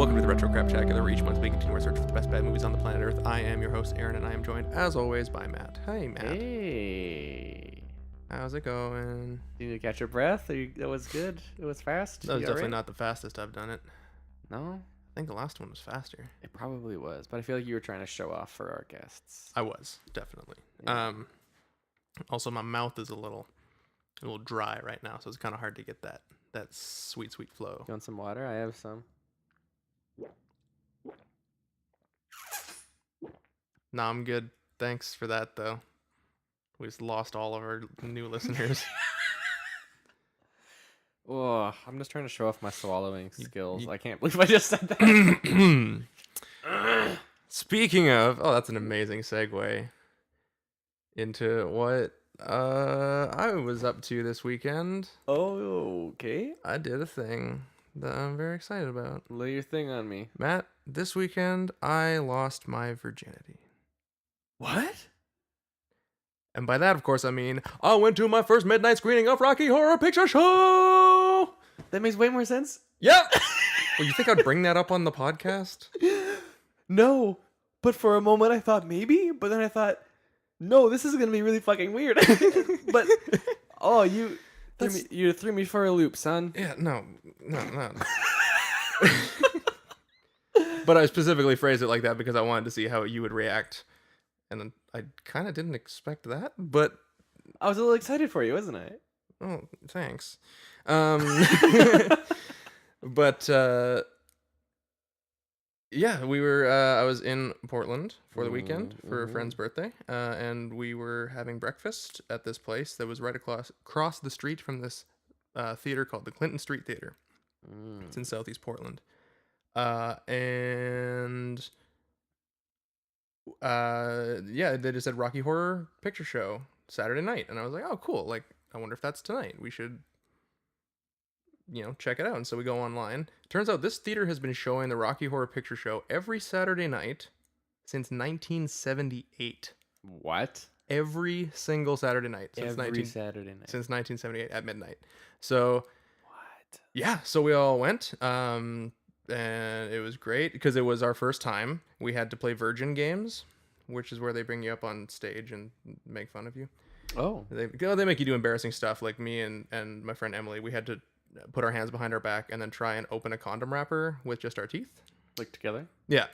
Welcome to the Retro Crap Shack, where each month we continue our search for the best bad movies on the planet Earth. I am your host, Aaron, and I am joined, as always, by Matt. Hey, Matt. Hey. How's it going? Did you catch your breath? That was good. It was fast. That was You definitely alright? not the fastest I've done it. No, I think the last one was faster. it probably was, but I feel like you were trying to show off for our guests. I was, definitely. Yeah. Also, my mouth is a little dry right now, so it's kind of hard to get that sweet flow. You want some water? I have some. Nah, I'm good. Thanks for that, though. We just lost all of our new listeners. Oh, I'm just trying to show off my swallowing skills. you- I can't believe I just said that. Speaking of, that's an amazing segue into what I was up to this weekend. Oh, okay. I did a thing that I'm very excited about. Lay your thing on me. Matt, this weekend I lost my virginity. What? And by that, of course, I mean I went to my first midnight screening of Rocky Horror Picture Show! That makes way more sense. Yep! Well, you think I'd bring that up on the podcast? No, but for a moment I thought maybe, but then I thought, no, this is gonna be really fucking weird. But you threw me for a loop, son. Yeah, no. But I specifically phrased it like that because I wanted to see how you would react. And then I kind of didn't expect that, but I was a little excited for you, wasn't I? oh, thanks. But yeah, we were. I was in Portland for the weekend for a friend's birthday, and we were having breakfast at this place that was right across the street from this theater called the Clinton Street Theater. It's in Southeast Portland, and yeah, they just said Rocky Horror Picture Show Saturday night, and I was like, oh, cool. Like, I wonder if that's tonight. We should, check it out. And so we go online. Turns out this theater has been showing the Rocky Horror Picture Show every Saturday night since 1978. What? Every single Saturday night Saturday night since 1978 at midnight. So what? yeah, so we all went. And it was great because it was our first time. We had to play Virgin games, which is where they bring you up on stage and make fun of you. Oh. They make you do embarrassing stuff. Like me and my friend Emily, we had to put our hands behind our back and then try and open a condom wrapper with just our teeth. Like together? Yeah.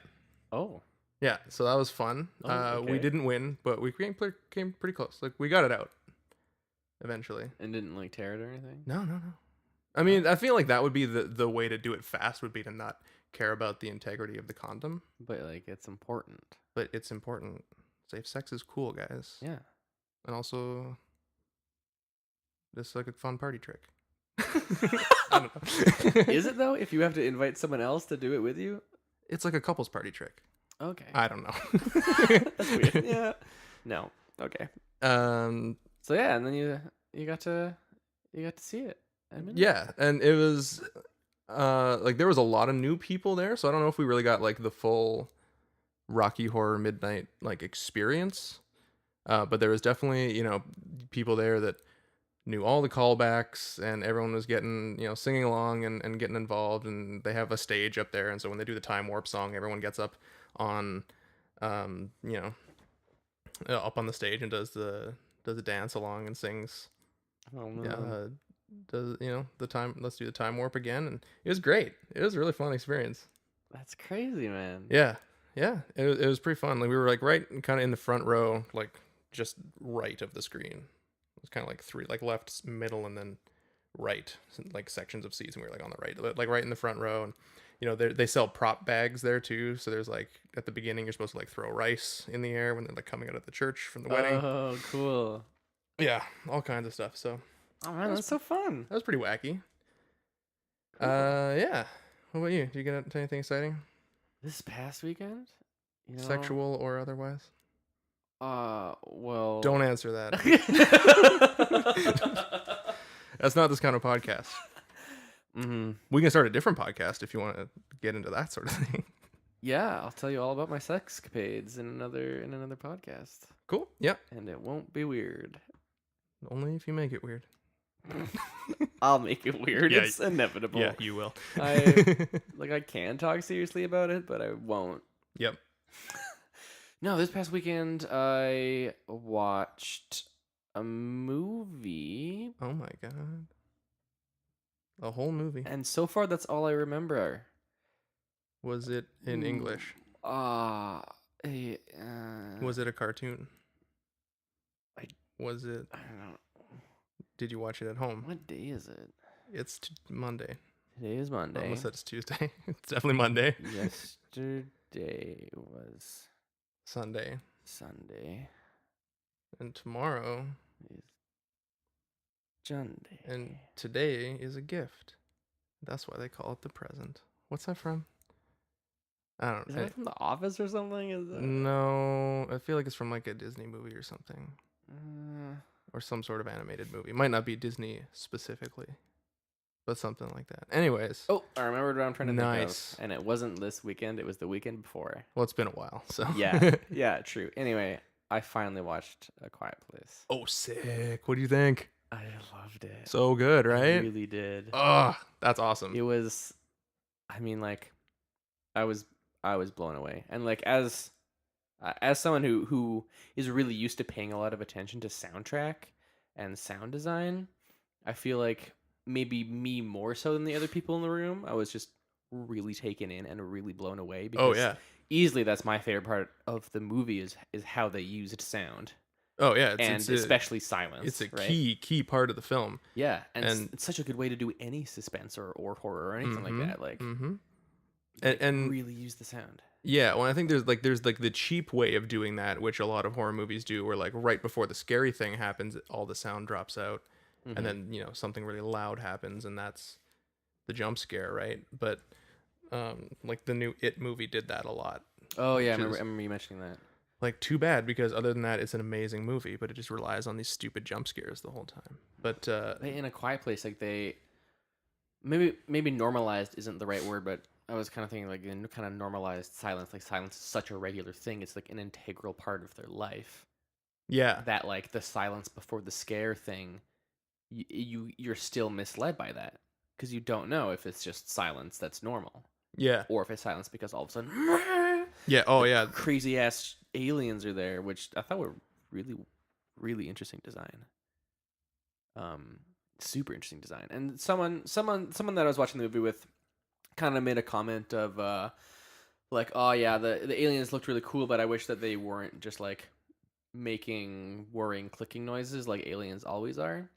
Oh. Yeah, so that was fun. Okay. We didn't win, but we came pretty close. Like, we got it out eventually. And didn't like tear it or anything? No. I mean, I feel like that would be the way to do it fast, would be to not care about the integrity of the condom. But like it's important. But it's important. Safe sex is cool, guys. Yeah. And also, this is like a fun party trick. I don't know. Is it though? If you have to invite someone else to do it with you? It's like a couples party trick. Okay. I don't know. That's weird. Yeah. No. Okay. So yeah, and then you got to see it. Yeah, and it was like there was a lot of new people there, so I don't know if we really got like the full Rocky Horror Midnight like experience. But there was definitely, people there that knew all the callbacks, and everyone was getting, singing along and getting involved, and they have a stage up there, and so when they do the Time Warp song, everyone gets up on up on the stage and does the dance along and sings. Oh no. Does the time, let's do the Time Warp again, and it was great. It was a really fun experience. That's crazy, man. Yeah it was pretty fun. Like, we were like right kind of in the front row, like just right of the screen. It was kind of like three, like left, middle, and then right, like sections of seats, and we were like on the right, like right in the front row. And they sell prop bags there too, so there's like at the beginning you're supposed to like throw rice in the air when they're like coming out of the church from the wedding. Oh, cool. Yeah, all kinds of stuff. So oh man, that's so fun. that was pretty wacky. Cool. Yeah. What about you? Did you get into anything exciting? This past weekend? Sexual or otherwise? Well. Don't answer that. That's not this kind of podcast. Mm-hmm. We can start a different podcast if you want to get into that sort of thing. Yeah, I'll tell you all about my sexcapades in another podcast. Cool. Yep. And it won't be weird. Only if you make it weird. I'll make it weird. Yeah, It's inevitable. Yeah, you will. I can talk seriously about it, but I won't. Yep. No, this past weekend I watched a movie. Oh my god. A whole movie. And so far that's all I remember. Was it in English? Was it a cartoon? I don't know. Did you watch it at home? What day is it? It's Monday. Today is Monday. I almost said it's Tuesday. It's definitely Monday. Yesterday was Sunday. And tomorrow is Sunday. And today is a gift. That's why they call it the present. What's that from? I don't know. Is that from The Office or something? No, I feel like it's from like a Disney movie or something. Or some sort of animated movie. It might not be Disney specifically, but something like that. Anyways. Oh, I remembered what I'm trying to think of. And it wasn't this weekend. It was the weekend before. Well, it's been a while, so. Yeah, true. Anyway, I finally watched A Quiet Place. Oh, sick. What do you think? I loved it. So good, right? I really did. Oh, that's awesome. It was, I mean, like, I was blown away. And like, as someone who is really used to paying a lot of attention to soundtrack and sound design, I feel like maybe me more so than the other people in the room, I was just really taken in and really blown away. Because easily that's my favorite part of the movie is how they used sound. Oh yeah, especially silence. It's a key part of the film. Yeah, and it's such a good way to do any suspense or horror or anything like that. Like, and really use the sound. Yeah, well, I think there's the cheap way of doing that, which a lot of horror movies do, where like right before the scary thing happens, all the sound drops out, and then something really loud happens, and that's the jump scare, right? But like the new It movie did that a lot. Oh yeah, I remember you mentioning that. Like, too bad, because other than that, it's an amazing movie, but it just relies on these stupid jump scares the whole time. But in A Quiet Place, like they maybe normalized isn't the right word, but I was kind of thinking like kind of normalized silence. Like silence is such a regular thing; it's like an integral part of their life. Yeah, that like the silence before the scare thing, you're still misled by that because you don't know if it's just silence that's normal. Yeah, or if it's silence because all of a sudden, yeah, crazy ass aliens are there, which I thought were really, really interesting design. Super interesting design. And someone that I was watching the movie with kind of made a comment of like, oh yeah, the aliens looked really cool, but I wish that they weren't just like making worrying clicking noises like aliens always are.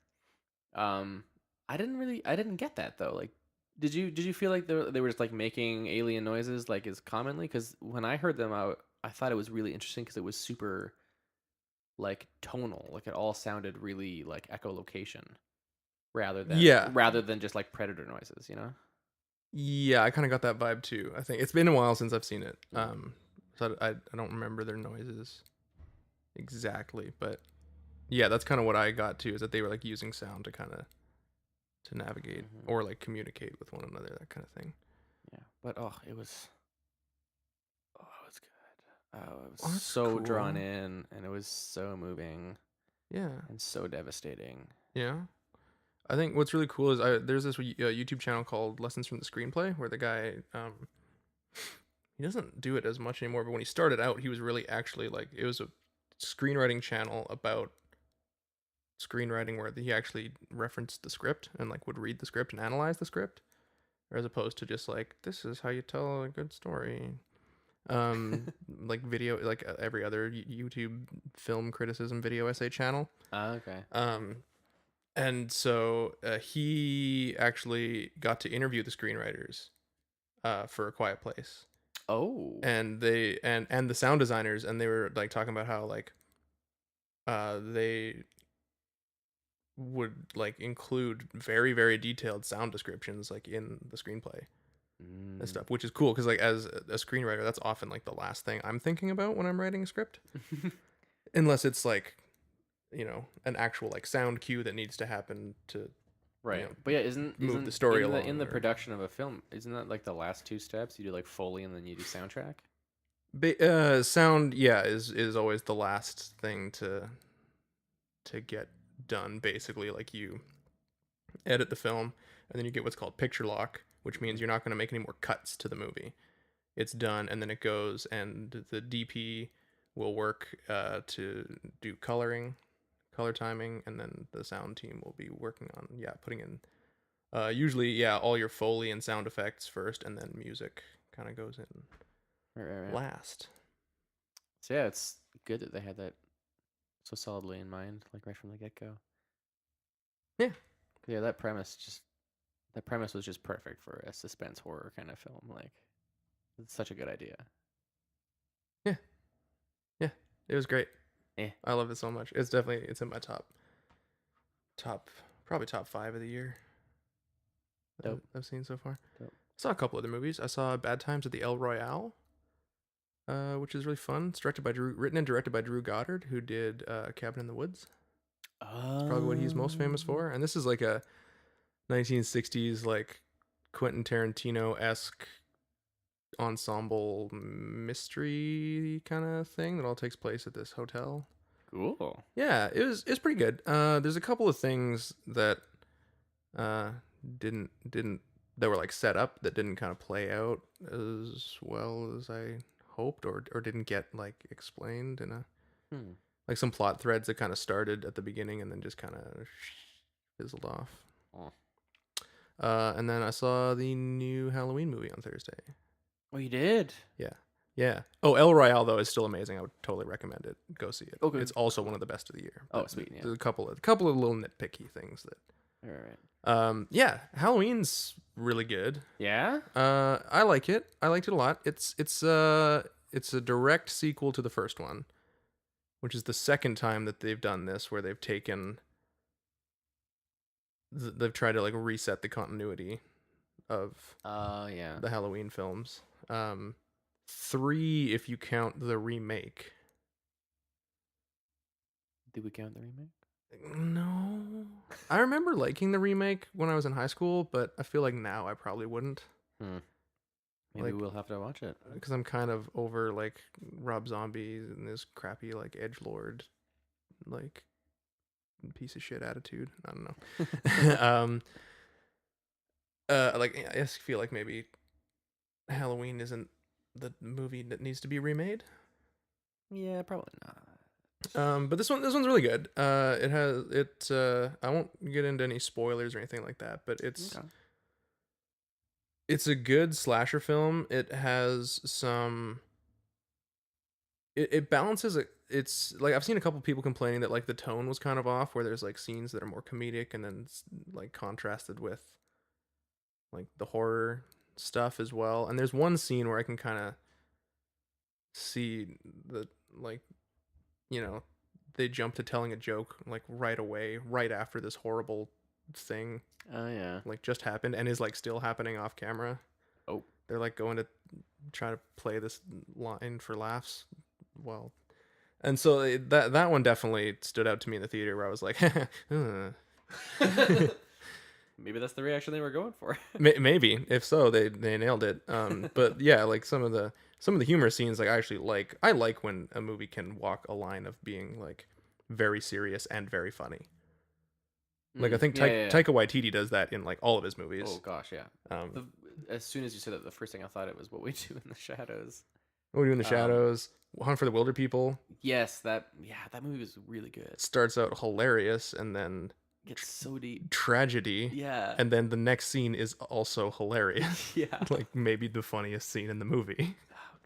I didn't get that though. Like, did you feel like they were just like making alien noises like as commonly? Because when I heard them out, I thought it was really interesting because it was super like tonal. Like it all sounded really like echolocation rather than just like predator noises, you know? Yeah, I kind of got that vibe too. I think it's been a while since I've seen it. So I don't remember their noises exactly, but yeah, that's kind of what I got too, is that they were like using sound to kind of to navigate or like communicate with one another, that kind of thing. Yeah, but it was good. I was so drawn in, and it was so moving. Yeah, and so devastating. Yeah, I think what's really cool is there's this YouTube channel called Lessons from the Screenplay, where the guy he doesn't do it as much anymore, but when he started out, he was really actually like, it was a screenwriting channel about screenwriting where he actually referenced the script and like would read the script and analyze the script, as opposed to just like, this is how you tell a good story. Like video, like every other YouTube film criticism video essay channel. Okay. And so he actually got to interview the screenwriters for A Quiet Place. Oh. And they and the sound designers, and they were like talking about how like they would like include very, very detailed sound descriptions like in the screenplay and stuff, which is cool because like as a screenwriter, that's often like the last thing I'm thinking about when I'm writing a script. Unless it's like, you know, an actual like sound cue that needs to happen to, right. You know, but yeah, isn't the story along in the production of a film, isn't that like the last two steps? You do like Foley and then you do soundtrack. Sound, yeah, is always the last thing to get done. Basically, like you edit the film, and then you get what's called picture lock, which means you're not going to make any more cuts to the movie. It's done, and then it goes, and the DP will work to do color timing, and then the sound team will be working on putting in usually all your Foley and sound effects first, and then music kind of goes in Right. last. So yeah, it's good that they had that so solidly in mind, like right from the get go. Yeah. Yeah, that premise was just perfect for a suspense horror kind of film. Like, it's such a good idea. Yeah. It was great. Yeah. I love it so much. It's in my probably top 5 of the year. Dope. I've seen so far. Dope. I saw a couple other movies. I saw Bad Times at the El Royale, which is really fun. It's written and directed by Drew Goddard, who did Cabin in the Woods. It's probably what he's most famous for. And this is like a 1960s like Quentin Tarantino-esque ensemble mystery kind of thing that all takes place at this hotel. Cool. Yeah, it's pretty good. There's a couple of things that didn't that were like set up that didn't kind of play out as well as I hoped, or didn't get like explained in a like some plot threads that kind of started at the beginning and then just kind of fizzled off. And then I saw the new Halloween movie on Thursday. Oh, you did? Yeah. Oh, El Royale though is still amazing. I would totally recommend it. Go see it. Okay. It's also one of the best of the year. Oh, sweet. Yeah. There's a couple of little nitpicky things that. All right. Yeah, Halloween's really good. Yeah. I like it. I liked it a lot. It's a direct sequel to the first one, which is the second time that they've done this, where they've tried to like reset the continuity of the Halloween films. 3 if you count the remake. Did we count the remake? No. I remember liking the remake when I was in high school, but I feel like now I probably wouldn't. Maybe we'll have to watch it. Because I'm kind of over like Rob Zombie and this crappy like edgelord like piece of shit attitude. I don't know. Like I just feel like maybe Halloween isn't the movie that needs to be remade. Yeah, probably not. But this one's really good. I won't get into any spoilers or anything like that, but it's a good slasher film. It has some. It balances it. It's like I've seen a couple people complaining that like the tone was kind of off, where there's like scenes that are more comedic and then like contrasted with like the horror stuff as well. And there's one scene where I can kind of see the like, they jump to telling a joke like right away, right after this horrible thing like just happened and is like still happening off camera. Oh, they're like going to try to play this line for laughs. Well, and so that one definitely stood out to me in the theater, where I was like maybe that's the reaction they were going for. Maybe if so, they nailed it. But yeah, like some of the humor scenes, like I like when a movie can walk a line of being like very serious and very funny. Like I think Taika Waititi does that in like all of his movies. Oh gosh, yeah. As soon as you said that, the first thing I thought it was What We Do in the Shadows. What We Do in the Shadows, Hunt for the Wilder People. Yes, that movie was really good. It starts out hilarious and then gets so deep. Tragedy. Yeah. And then the next scene is also hilarious. Yeah. Like maybe the funniest scene in the movie. Oh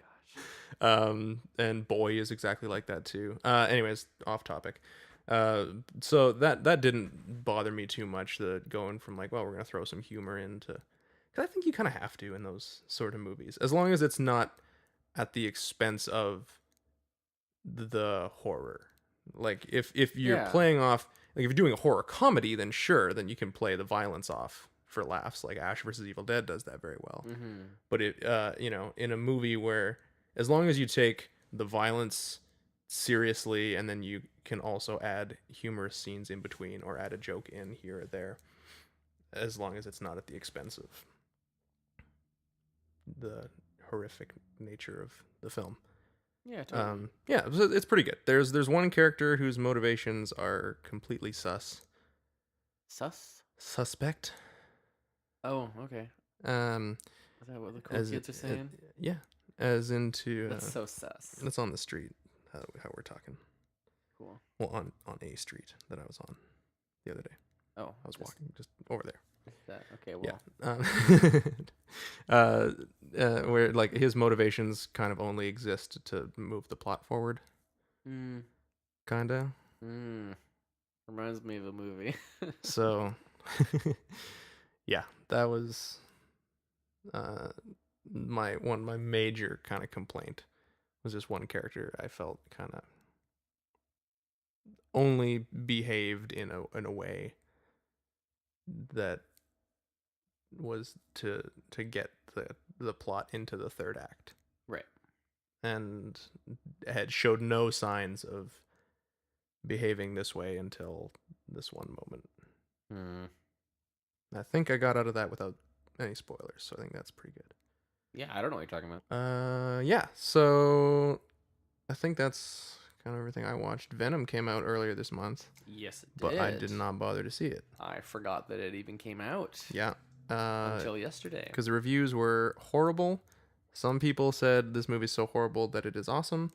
gosh. And Boy is exactly like that too. Anyways, off topic. So that didn't bother me too much, the going from like, well, we're gonna throw some humor into, because I think you kind of have to in those sort of movies, as long as it's not at the expense of the horror. Like if you're playing off, like if you're doing a horror comedy, then sure, then you can play the violence off for laughs. Like Ash vs. Evil Dead does that very well. Mm-hmm. But in a movie where, as long as you take the violence seriously and then you can also add humorous scenes in between or add a joke in here or there, as long as it's not at the expense of the horrific nature of the film. Yeah, totally. It's pretty good. There's one character whose motivations are completely sus. Suspect. Oh, okay. Um, Is that what the cool as kids are saying? yeah, as into That's so sus. it's on the street. How we're talking. Cool. Well, on a street that I was on the other day. Oh, I was walking just over there. That okay. Yeah. Well, Where like his motivations kind of only exist to move the plot forward. mm, Kinda. reminds me of a movie. So, yeah, that was my major kind of complaint was just one character I felt kind of only behaved in a way that was to get the plot into the third act, Right. and had showed no signs of behaving this way until this one moment. I think I got out of that without any spoilers, so I think that's pretty good. Yeah, I don't know what you're talking about. Yeah, so I think that's kind of everything I watched. Venom came out earlier this month, Yes, it did. but I did not bother to see it. I forgot that it even came out. Yeah. Until yesterday. Because the reviews were horrible. Some people said this movie is so horrible that it is awesome.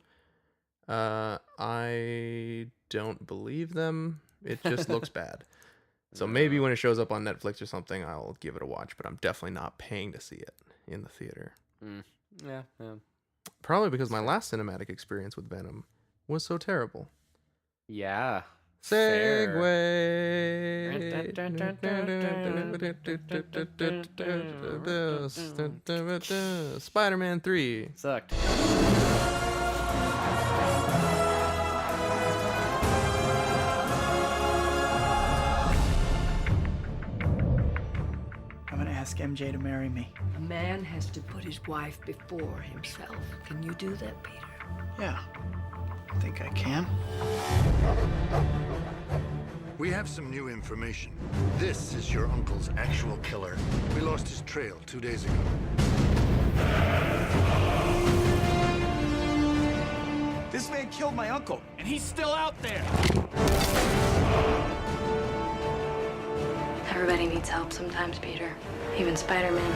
I don't believe them. It just looks bad. So maybe when it shows up on Netflix or something, I'll give it a watch, but I'm definitely not paying to see it in the theater. Yeah. Probably because my last cinematic experience with Venom was so terrible. Yeah. Segue. Spider-Man 3. Sucked. I'm gonna ask MJ to marry me. A man has to put his wife before himself. Can you do that, Peter? Yeah, I think I can. We have some new information. This is your uncle's actual killer. We lost his trail 2 days ago. This man killed my uncle, and he's still out there. Everybody needs help sometimes, Peter. Even Spider-Man.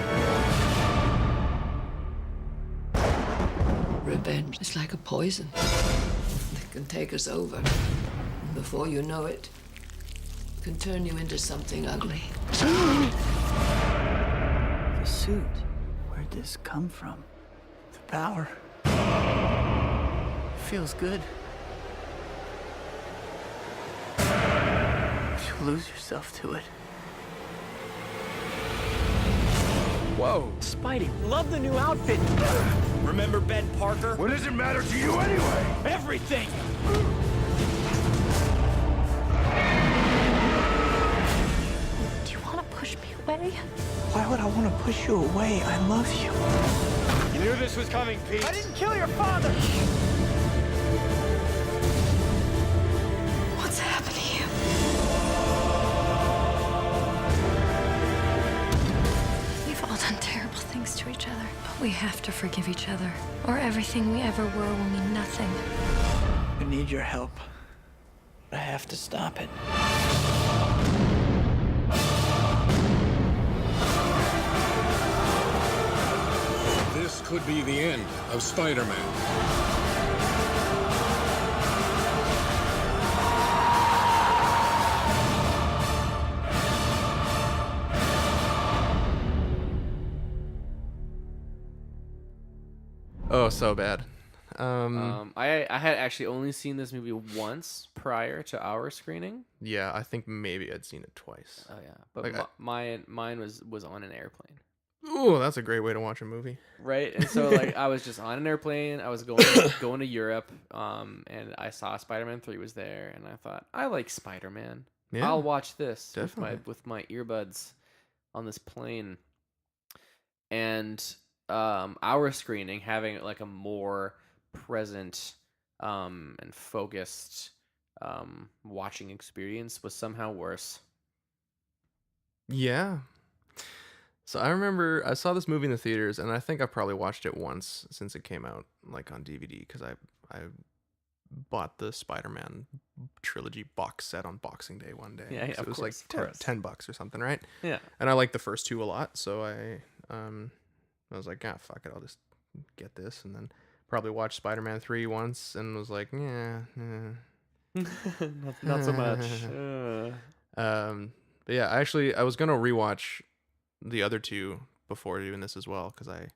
Revenge is like a poison that can take us over. And before you know it, can turn you into something ugly. The suit. Where'd this come from? The power. Feels good. You lose yourself to it. Whoa. Spidey, love the new outfit. Remember Ben Parker? What does it matter to you anyway? Everything. Do you want to push me away? Why would I want to push you away? I love you. You knew this was coming, Pete. I didn't kill your father. What's happening? We've all done terrible things to each other, but we have to forgive each other, or everything we ever were will mean nothing. I need your help. I have to stop it. This could be the end of Spider-Man. Oh, so bad. I had actually only seen this movie once prior to our screening. Yeah, I think maybe I'd seen it twice. Oh yeah, but Like, mine was on an airplane. Ooh, that's a great way to watch a movie. Right, and so like I was just on an airplane. I was going going to Europe, and I saw Spider-Man 3 was there, and I thought I like Spider-Man. Yeah, I'll watch this definitely. with my earbuds on this plane. And our screening having like a more present and focused watching experience was somehow worse. Yeah. So I remember I saw this movie in the theaters, and I think I probably watched it once since it came out, like on DVD, because I bought the Spider-Man trilogy box set on Boxing Day one day. Yeah, 'cause of it was course, like of course. $10 or something, right? Yeah. And I like the first two a lot, so I was like, fuck it, I'll just get this, and then probably watched Spider-Man 3 once and was like, yeah. Not so much. But yeah, I was gonna rewatch the other two before doing this as well because I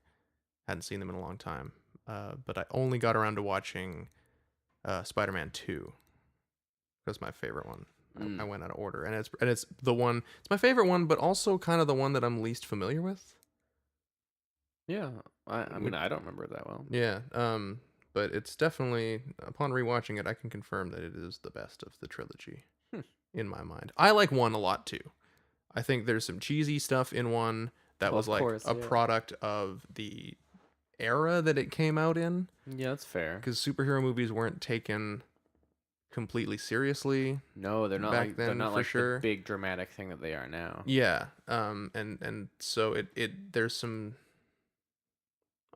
hadn't seen them in a long time. But I only got around to watching Spider-Man 2. That's my favorite one. I went out of order, and it's the one. It's my favorite one, but also kind of the one that I'm least familiar with. Yeah. I mean, I don't remember it that well. Yeah. But it's definitely, upon rewatching it, I can confirm that it is the best of the trilogy in my mind. I like one a lot too. I think there's some cheesy stuff in one that Well, was of like course, a yeah. product of the era that it came out in, Yeah, that's fair. because superhero movies weren't taken completely seriously. No, they're not back like they're then, not for like sure. the big dramatic thing that they are now. Yeah. And so there's some,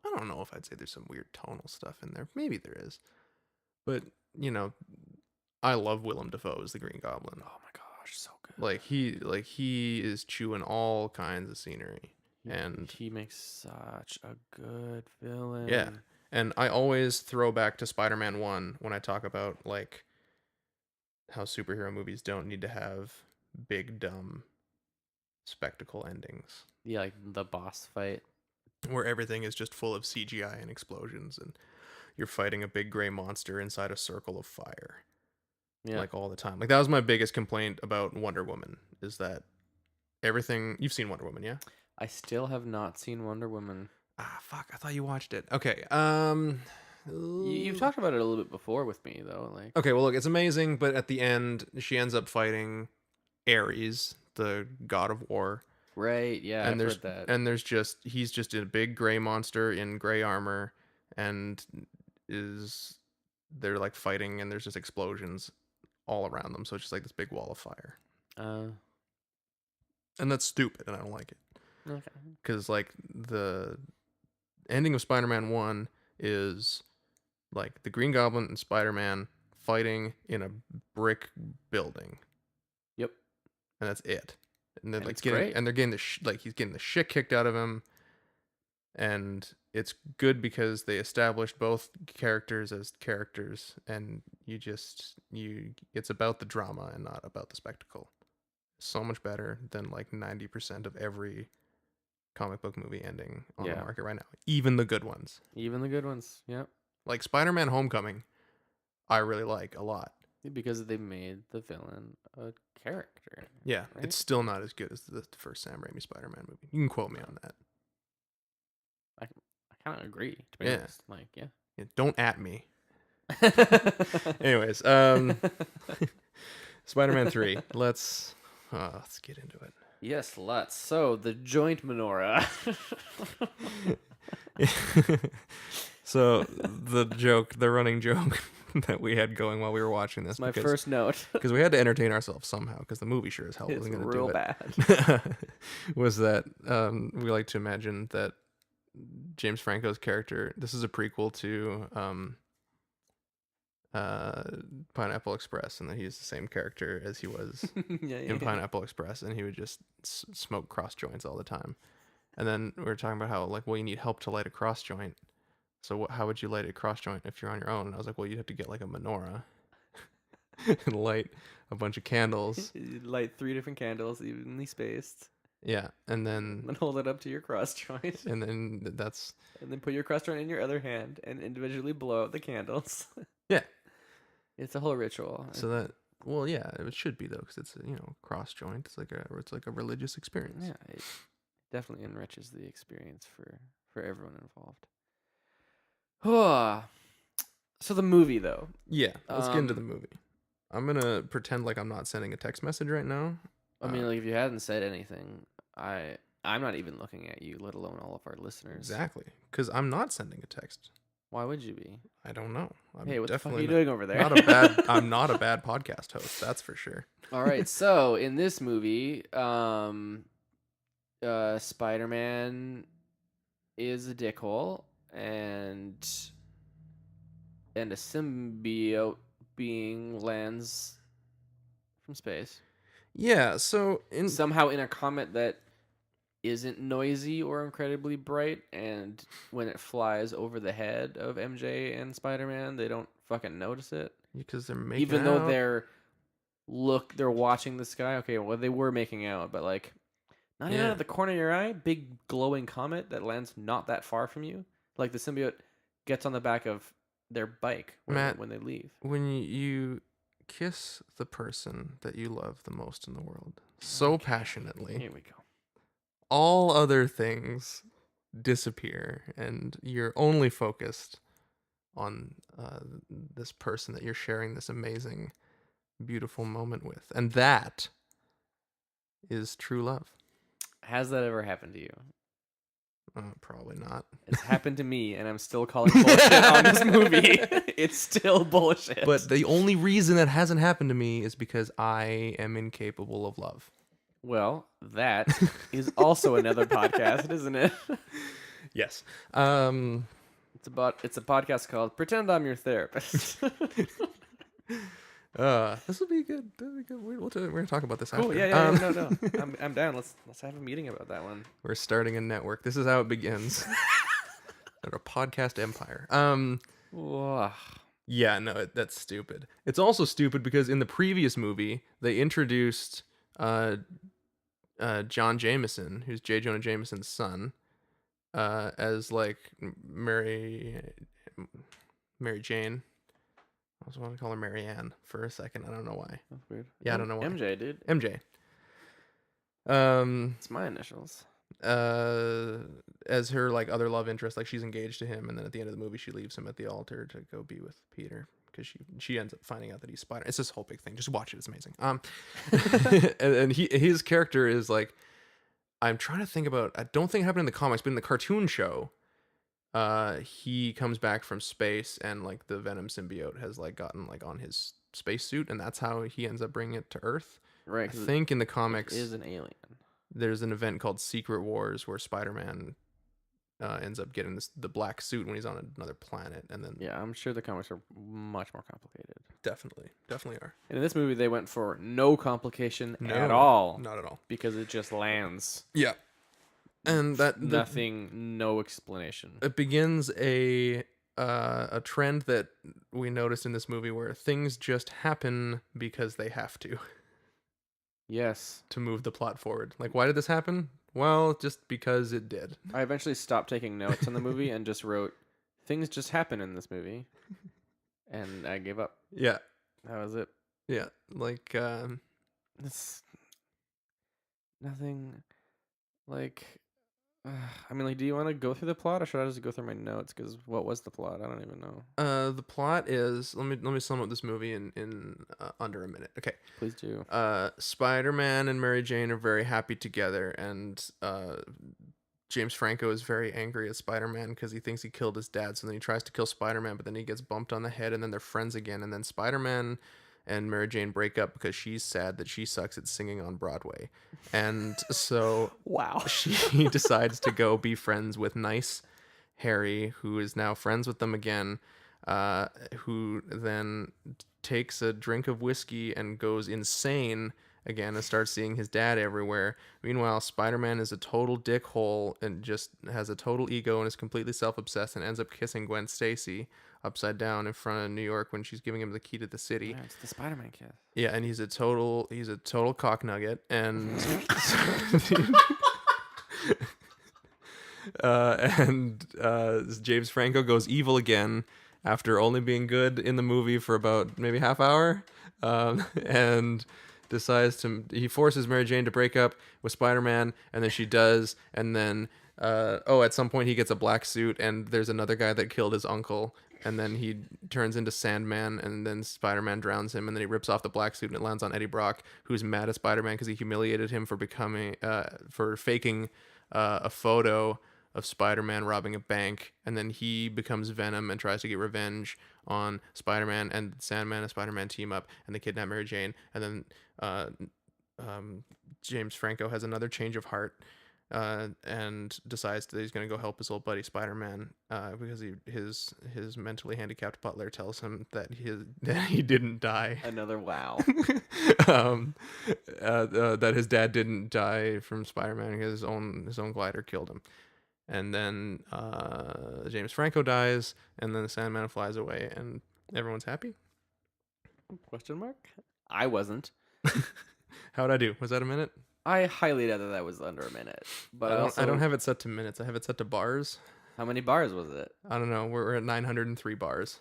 I don't know if I'd say there's some weird tonal stuff in there. Maybe there is. But, I love Willem Dafoe as the Green Goblin. Oh my gosh, so good. He is chewing all kinds of scenery. And he makes such a good villain. yeah. And I always throw back to Spider-Man 1 when I talk about like how superhero movies don't need to have big dumb spectacle endings Yeah, like the boss fight. where everything is just full of CGI and explosions and you're fighting a big gray monster inside a circle of fire. Yeah. Like all the time. Like that was my biggest complaint about Wonder Woman, is that everything. You've seen Wonder Woman, yeah? I still have not seen Wonder Woman. Fuck, I thought you watched it. Okay. You've talked about it a little bit before with me though, like. Okay, well look, it's amazing, but at the end she ends up fighting Ares, the god of war. Right, yeah, And I've heard that. and he's just a big gray monster in gray armor, and they're like fighting, and there's just explosions all around them, so it's just like this big wall of fire. And that's stupid, and I don't like it. Okay. Because like the ending of Spider-Man 1 is like the Green Goblin and Spider-Man fighting in a brick building, Yep. and that's it. And they're And like it's great. and they're getting he's getting the shit kicked out of him, and it's good because they established both characters as characters, and it's about the drama and not about the spectacle. So much better than like 90% of every comic book movie ending on the market right now, even the good ones. Even the good ones, yep. Like Spider-Man Homecoming, I really like a lot. Because they made the villain a character. Yeah, right? it's still not as good as the first Sam Raimi Spider-Man movie. You can quote me on that. I kind of agree, to be Yeah. honest. Like, yeah. Yeah, don't at me. Anyways, Spider-Man 3. Let's get into it. Yes, let's. So, the joint menorah. So the running joke that we had going while we were watching this, My first note. because we had to entertain ourselves somehow, because the movie sure as hell It's wasn't going to do real it. bad. Was that we like to imagine that James Franco's character, this is a prequel to Pineapple Express, and that he's the same character as he was in Pineapple Express, and he would just smoke cross joints all the time. And then we were talking about how, like, well, you need help to light a cross joint. So how would you light a cross joint if you're on your own? And I was like, well, you'd have to get like a menorah and light a bunch of candles. You light 3 different candles, evenly spaced, Yeah, and then and hold it up to your cross joint. and then that's And then put your cross joint in your other hand and individually blow out the candles. yeah. It's a whole ritual. So that, well, yeah, it should be though, because it's cross joint. It's like a religious experience. Yeah, it definitely enriches the experience for everyone involved. So the movie, though. Yeah, let's get into the movie. I'm gonna pretend like I'm not sending a text message right now. I mean, like, if you hadn't said anything, I'm not even looking at you, let alone all of our listeners. Exactly, because I'm not sending a text. Why would you be? I don't know. Hey, what the fuck are you definitely doing over there? I'm not a bad podcast host. That's for sure. All right, so in this movie, Spider-Man is a dickhole, and and a symbiote being lands from space. Yeah, so Somehow in a comet that isn't noisy or incredibly bright, and when it flies over the head of MJ and Spider-Man, they don't fucking notice it. because they're making Even though out. they're watching the sky. Okay, well they were making out, but like not even out of the corner of your eye, big glowing comet that lands not that far from you. Like the symbiote gets on the back of their bike Matt, when they leave. when you kiss the person that you love the most in the world so passionately, Here we go. all other things disappear and you're only focused on this person that you're sharing this amazing, beautiful moment with. And that is true love. Has that ever happened to you? Probably not. It's happened to me, and I'm still calling bullshit on this movie. It's still bullshit. But the only reason that hasn't happened to me is because I am incapable of love. Well, that is also another podcast, isn't it? Yes. It's a podcast called "Pretend I'm Your Therapist." This will be good. That'll be good. We're gonna talk about this Cool. after. Yeah. No. I'm down. Let's have a meeting about that one. We're starting a network. This is how it begins. At a podcast empire. Whoa. Yeah, no, that's stupid. It's also stupid because in the previous movie they introduced John Jameson, who's J. Jonah Jameson's son, as like Mary Jane. I was wanting to call her Mary Ann for a second. I don't know why. That's weird. Yeah, I don't know why. MJ, dude. MJ. It's my initials. As her like other love interest, like she's engaged to him, and then at the end of the movie she leaves him at the altar to go be with Peter because she ends up finding out that he's Spider. It's this whole big thing. Just watch it; it's amazing. And his character is like, I'm trying to think about. I don't think it happened in the comics, but in the cartoon show, he comes back from space, and like the Venom symbiote has like gotten like on his spacesuit, and that's how he ends up bringing it to Earth. Right. I think in the comics is an alien. There's an event called Secret Wars where Spider-Man ends up getting the black suit when he's on another planet, and then Yeah, I'm sure the comics are much more complicated. definitely are. And in this movie, they went for no complication No, at all. Not at all. Because it just lands. Yeah, and Nothing, no explanation. it begins a trend that we noticed in this movie where things just happen because they have Yes. to move the plot forward. Like, why did this happen? Well, just because it did. I eventually stopped taking notes on the movie and just wrote, things just happen in this movie. And I gave up. Yeah, That was it. yeah. Like, It's nothing like... I mean, like, do you want to go through the plot, or should I just go through my notes? Because what was the plot? I don't even know. the plot is let me sum up this movie in under a minute. Okay. Please do. Spider-Man and Mary Jane are very happy together, and James Franco is very angry at Spider-Man because he thinks he killed his dad. So then he tries to kill Spider-Man, but then he gets bumped on the head, and then they're friends again. And then Spider-Man and Mary Jane break up because she's sad that she sucks at singing on Broadway. And so Wow. she decides to go be friends with nice Harry, who is now friends with them again, who then takes a drink of whiskey and goes insane again and starts seeing his dad everywhere. Meanwhile, Spider-Man is a total dickhole and just has a total ego and is completely self-obsessed and ends up kissing Gwen Stacy upside down in front of New York when she's giving him the key to the city. Yeah, it's the Spider-Man kiss. Yeah, and he's a total cock nugget, and James Franco goes evil again after only being good in the movie for about maybe half hour, and he forces Mary Jane to break up with Spider-Man, and then she does, and then at some point he gets a black suit, and there's another guy that killed his uncle, and then he turns into Sandman, and then Spider-Man drowns him, and then he rips off the black suit, and it lands on Eddie Brock, who's mad at Spider-Man because he humiliated him for faking a photo of Spider-Man robbing a bank, and then he becomes Venom and tries to get revenge on Spider-Man, and Sandman and Spider-Man team up, and they kidnap Mary Jane, and then James Franco has another change of heart, and decides that he's going to go help his old buddy Spider-Man because his mentally handicapped butler tells him that he didn't die. Another wow. That his dad didn't die from Spider-Man because his own glider killed him. And then James Franco dies, and then the Sandman flies away, and everyone's happy. Question mark? I wasn't. How'd I do? Was that a minute? I highly doubt that was under a minute. But I don't have it set to minutes. I have it set to bars. How many bars was it? I don't know. We're at 903 bars.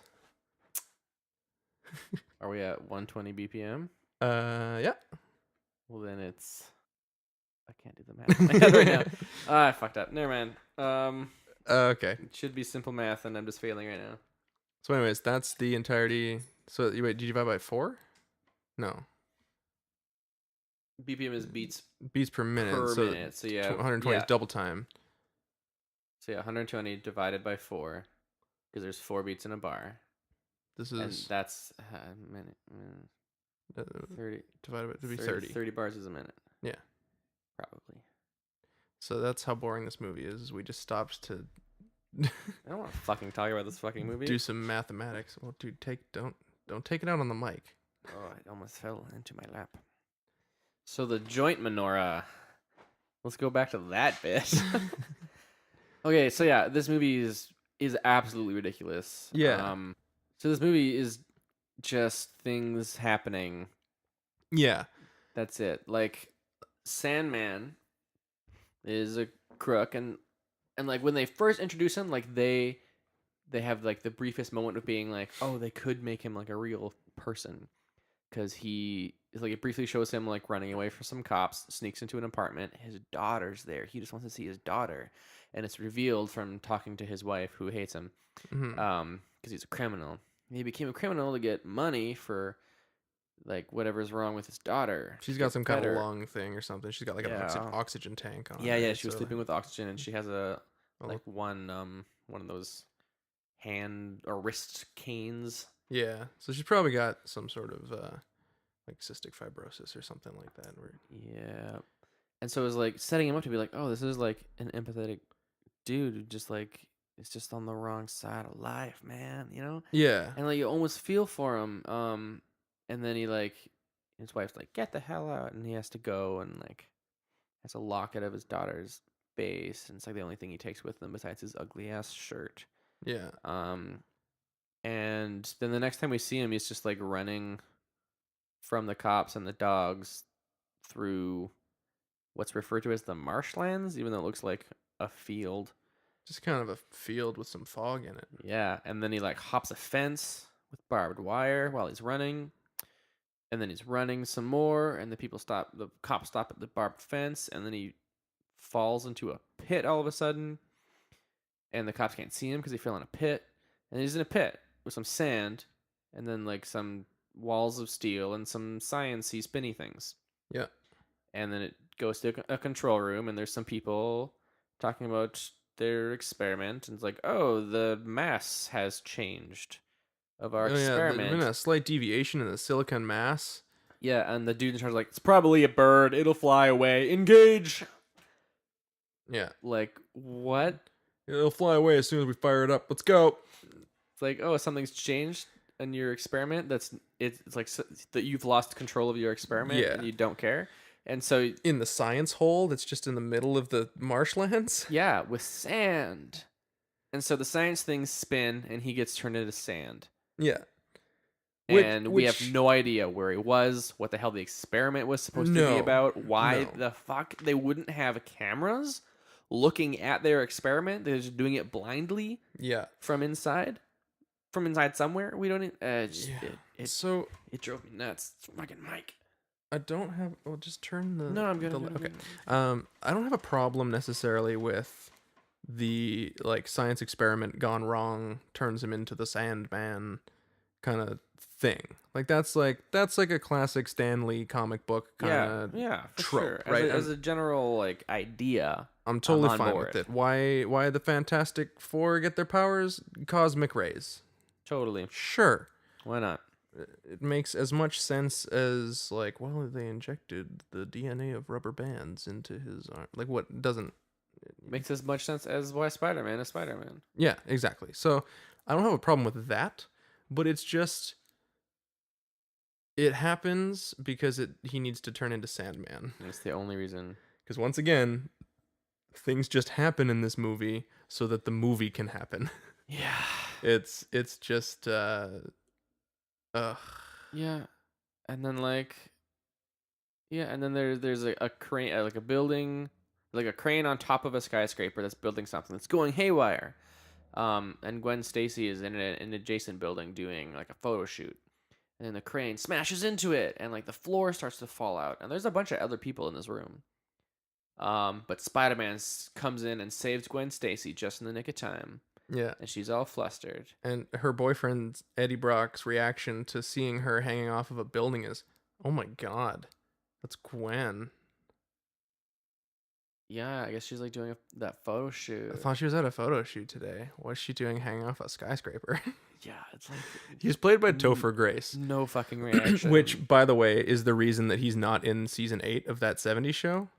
Are we at 120 BPM? Yeah. Well, then it's... I can't do the math in my head right now. I fucked up. Never mind. Okay. It should be simple math, and I'm just failing right now. So anyways, that's the entirety. So wait, did you divide by 4? No. BPM is beats Beats per minute. per so minute. So yeah, 120 is double time. So yeah, 120 divided by 4, because there's 4 beats in a bar. This And is that's a minute. 30 divided by to be 30. 30 bars is a minute. Yeah. Probably. So that's how boring this movie is. We just stopped to I don't want to fucking talk about this fucking movie. do some mathematics. Well, dude, don't take it out on the mic. Oh, it almost fell into my lap. So the joint menorah. Let's go back to that bit. Okay, so yeah, this movie is absolutely ridiculous. Yeah. So this movie is just things happening. Yeah. That's it. Like Sandman is a crook, and like when they first introduce him, like they have like the briefest moment of being like, oh, they could make him like a real person, because he is like, it briefly shows him like running away from some cops, sneaks into an apartment. His daughter's there. He just wants to see his daughter, and it's revealed from talking to his wife, who hates him, because he's a criminal. He became a criminal to get money for like whatever's wrong with his daughter. She's got some kind of lung thing or something. She's got like an Yeah. oxygen tank on. Yeah, her, yeah. She was so- sleeping with oxygen, and she has a Oh. like one of those hand or wrist canes. Yeah. So she's probably got some sort of like cystic fibrosis or something like that. Yeah. And so it was like setting him up to be like, oh, this is like an empathetic dude who just like is just on the wrong side of life, man, you know? Yeah. And like you almost feel for him. And then he like, his wife's like, get the hell out, and he has to go and like has a locket of his daughter's face, and it's like the only thing he takes with him besides his ugly ass shirt. Yeah. And then the next time we see him, he's just like running from the cops and the dogs through what's referred to as the marshlands, even though it looks like a field. Just kind of a field with some fog in it. Yeah, and then he like hops a fence with barbed wire while he's running. And then he's running some more, and the cops stop at the barbed fence, and then he falls into a pit all of a sudden. And the cops can't see him because he fell in a pit. And he's in a pit with some sand, and then like some walls of steel and some science-y spinny things. Yeah. And then it goes to a control room, and there's some people talking about their experiment, and it's like, oh, the mass has changed of our experiment. There's been a slight deviation in the silicon mass. Yeah, and the dude in charge is like, it's probably a bird. It'll fly away. Engage! Yeah. Like, what? It'll fly away as soon as we fire it up. Let's go. It's like, oh, something's changed in your experiment. It's like that you've lost control of your experiment, Yeah. and you don't care. And so, In the science hole that's just in the middle of the marshlands. yeah, with sand. And so the science things spin, and he gets turned into sand. Yeah. And we have no idea where he was, what the hell the experiment was supposed to be about, why the fuck they wouldn't have cameras looking at their experiment. They're just doing it blindly. Yeah. From inside somewhere. We don't. It drove me nuts. It's fucking Mike. I don't have. Well, just turn the. No, I'm good. Okay. I don't have a problem necessarily with the like science experiment gone wrong turns him into the Sandman kind of thing. Like that's like a classic Stan Lee comic book kind of for trope, sure. right? As a general like idea, I'm totally on fine board. with it. Why the Fantastic Four get their powers? Cosmic rays. Totally. Sure. Why not? it makes as much sense as like, well, they injected the DNA of rubber bands into his arm. Like, what doesn't Makes as much sense as why Spider-Man is Spider-Man. Yeah, exactly. So I don't have a problem with that, but it's just it happens because he needs to turn into Sandman. That's the only reason. Because once again, things just happen in this movie so that the movie can happen. Yeah. It's just Yeah. And then there's a crane, like a building, like a crane on top of a skyscraper that's building something that's going haywire. And Gwen Stacy is in an adjacent building doing like a photo shoot. And then the crane smashes into it, and like the floor starts to fall out. And there's a bunch of other people in this room. But Spider-Man comes in and saves Gwen Stacy just in the nick of time. yeah. And she's all flustered. And her boyfriend Eddie Brock's reaction to seeing her hanging off of a building is, "Oh my god, that's Gwen." Yeah, I guess she's like doing that photo shoot. I thought she was at a photo shoot today. What's she doing hanging off a skyscraper? Yeah, it's like He's played by Topher Grace. no fucking reaction. Which, by the way, is the reason that he's not in season 8 of that 70s show.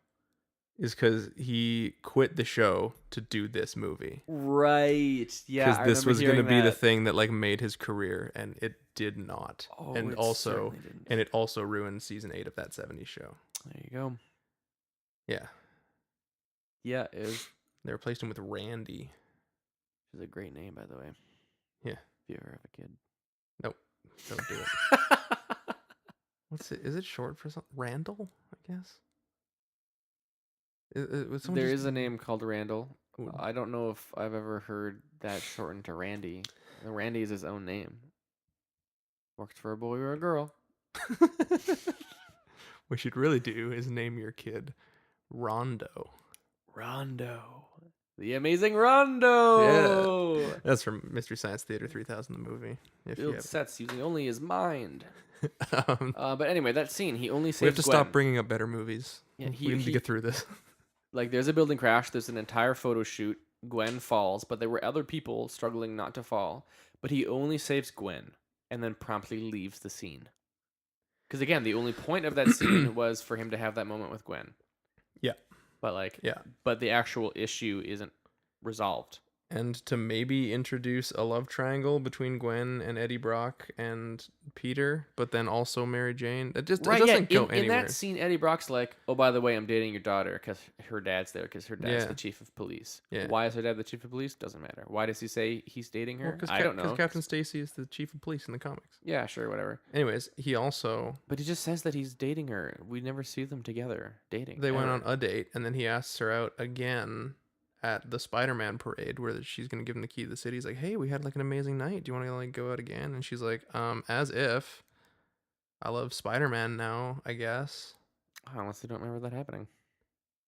Is because he quit the show to do this movie. Right. Yeah. Because this was going to be the that. thing that like made his career, and it did not. Oh, and it also, certainly didn't. and it also ruined season 8 of that 70s show. There you go. Yeah, Yeah, it was. they replaced him with Randy. Which is a great name, by the way. Yeah. If you ever have a kid. Nope, don't do it. What's it? Is it short for something? Randall, I guess. There is a name called Randall. Ooh. I don't know if I've ever heard that shortened to Randy. Randy is his own name. Works for a boy or a girl. What you should really do is name your kid Rondo. Rondo. The Amazing Rondo! Yeah. That's from Mystery Science Theater 3000, the movie. If you Build have sets using only his mind. it. But anyway, that scene, he only saves We have to Gwen. stop bringing up better movies. Yeah, We need to get through this. Like, there's a building crash. There's an entire photo shoot. Gwen falls, but there were other people struggling not to fall. But he only saves Gwen and then promptly leaves the scene. Because, again, the only point of that scene was for him to have that moment with Gwen. Yeah. But, Yeah. but the actual issue isn't resolved. And to maybe introduce a love triangle between Gwen and Eddie Brock and Peter, but then also Mary Jane. It doesn't go in anywhere. that scene, Eddie Brock's like, "Oh, by the way, I'm dating your daughter because her dad's there because her dad's Yeah. the chief of police." Yeah. Why is her dad the chief of police? Doesn't matter. Why does he say he's dating her? Because I don't know. Because Captain Stacy is the chief of police in the comics. Yeah, sure, whatever. Anyways, he also But he just says that he's dating her. We never see them together dating. they went ever. on a date, and then he asks her out again at the Spider-Man parade where she's gonna give him the key to the city. He's like, "Hey, we had like an amazing night. Do you want to like go out again?" And she's like, as if I love Spider-Man now, I guess." I honestly don't remember that happening.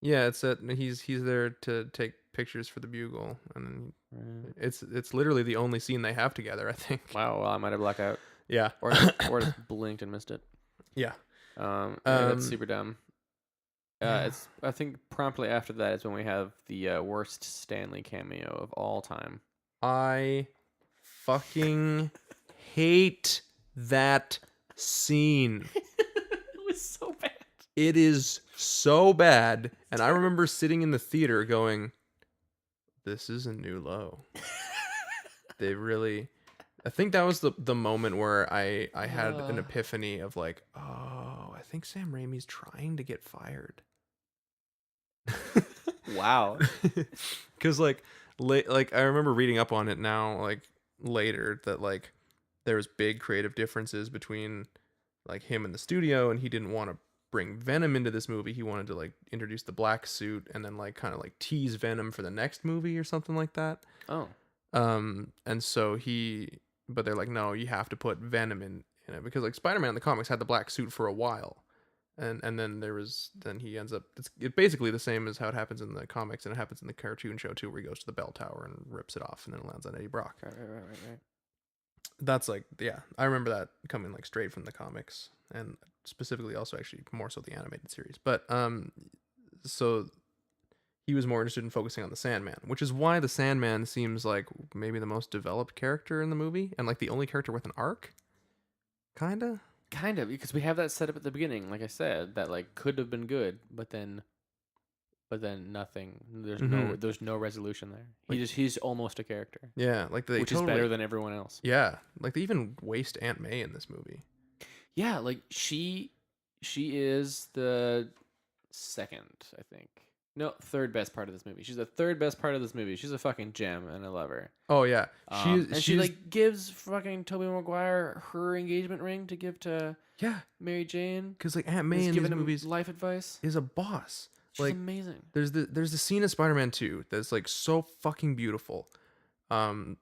Yeah, it's that he's there to take pictures for the Bugle, and then it's literally the only scene they have together, I think. Wow, well, I might have blacked out Yeah. or just blinked and missed it. Yeah. Yeah, that's super dumb. It's I think promptly after that is when we have the worst Stanley cameo of all time. I fucking hate that scene. It was so bad. It is so bad. And I remember sitting in the theater going, "This is a new low." They really... I think that was the moment where I had an epiphany of like, oh, I think Sam Raimi's trying to get fired. Wow. Because like I remember reading up on it now, like later, that like there was big creative differences between like him and the studio, and he didn't want to bring Venom into this movie. He wanted to like introduce the black suit and then like kind of like tease Venom for the next movie or something like that. Oh. And so but they're like, no, you have to put Venom in it, because like Spider-Man in the comics had the black suit for a while. And then he ends up, it's basically the same as how it happens in the comics, and it happens in the cartoon show too, where he goes to the bell tower and rips it off, and then it lands on Eddie Brock. Right. That's like, yeah, I remember that coming like straight from the comics, and specifically also actually more so the animated series. But so he was more interested in focusing on the Sandman, which is why the Sandman seems like maybe the most developed character in the movie, and like the only character with an arc. Kinda. Kind of, because we have that set up at the beginning, like I said, that like could have been good, but then nothing. There's no resolution there. He's almost a character, Yeah, like they which is better than everyone else. Yeah, like they even waste Aunt May in this movie. Yeah, like she is the second, I think. No, third best part of this movie. She's the third best part of this movie. She's a fucking gem, and I love her. Oh yeah, She like gives fucking Tobey Maguire her engagement ring to give to Mary Jane, because like Aunt May in giving these him movies life advice. is a boss. She's Like amazing. there's the scene of Spider-Man 2 that's like so fucking beautiful, and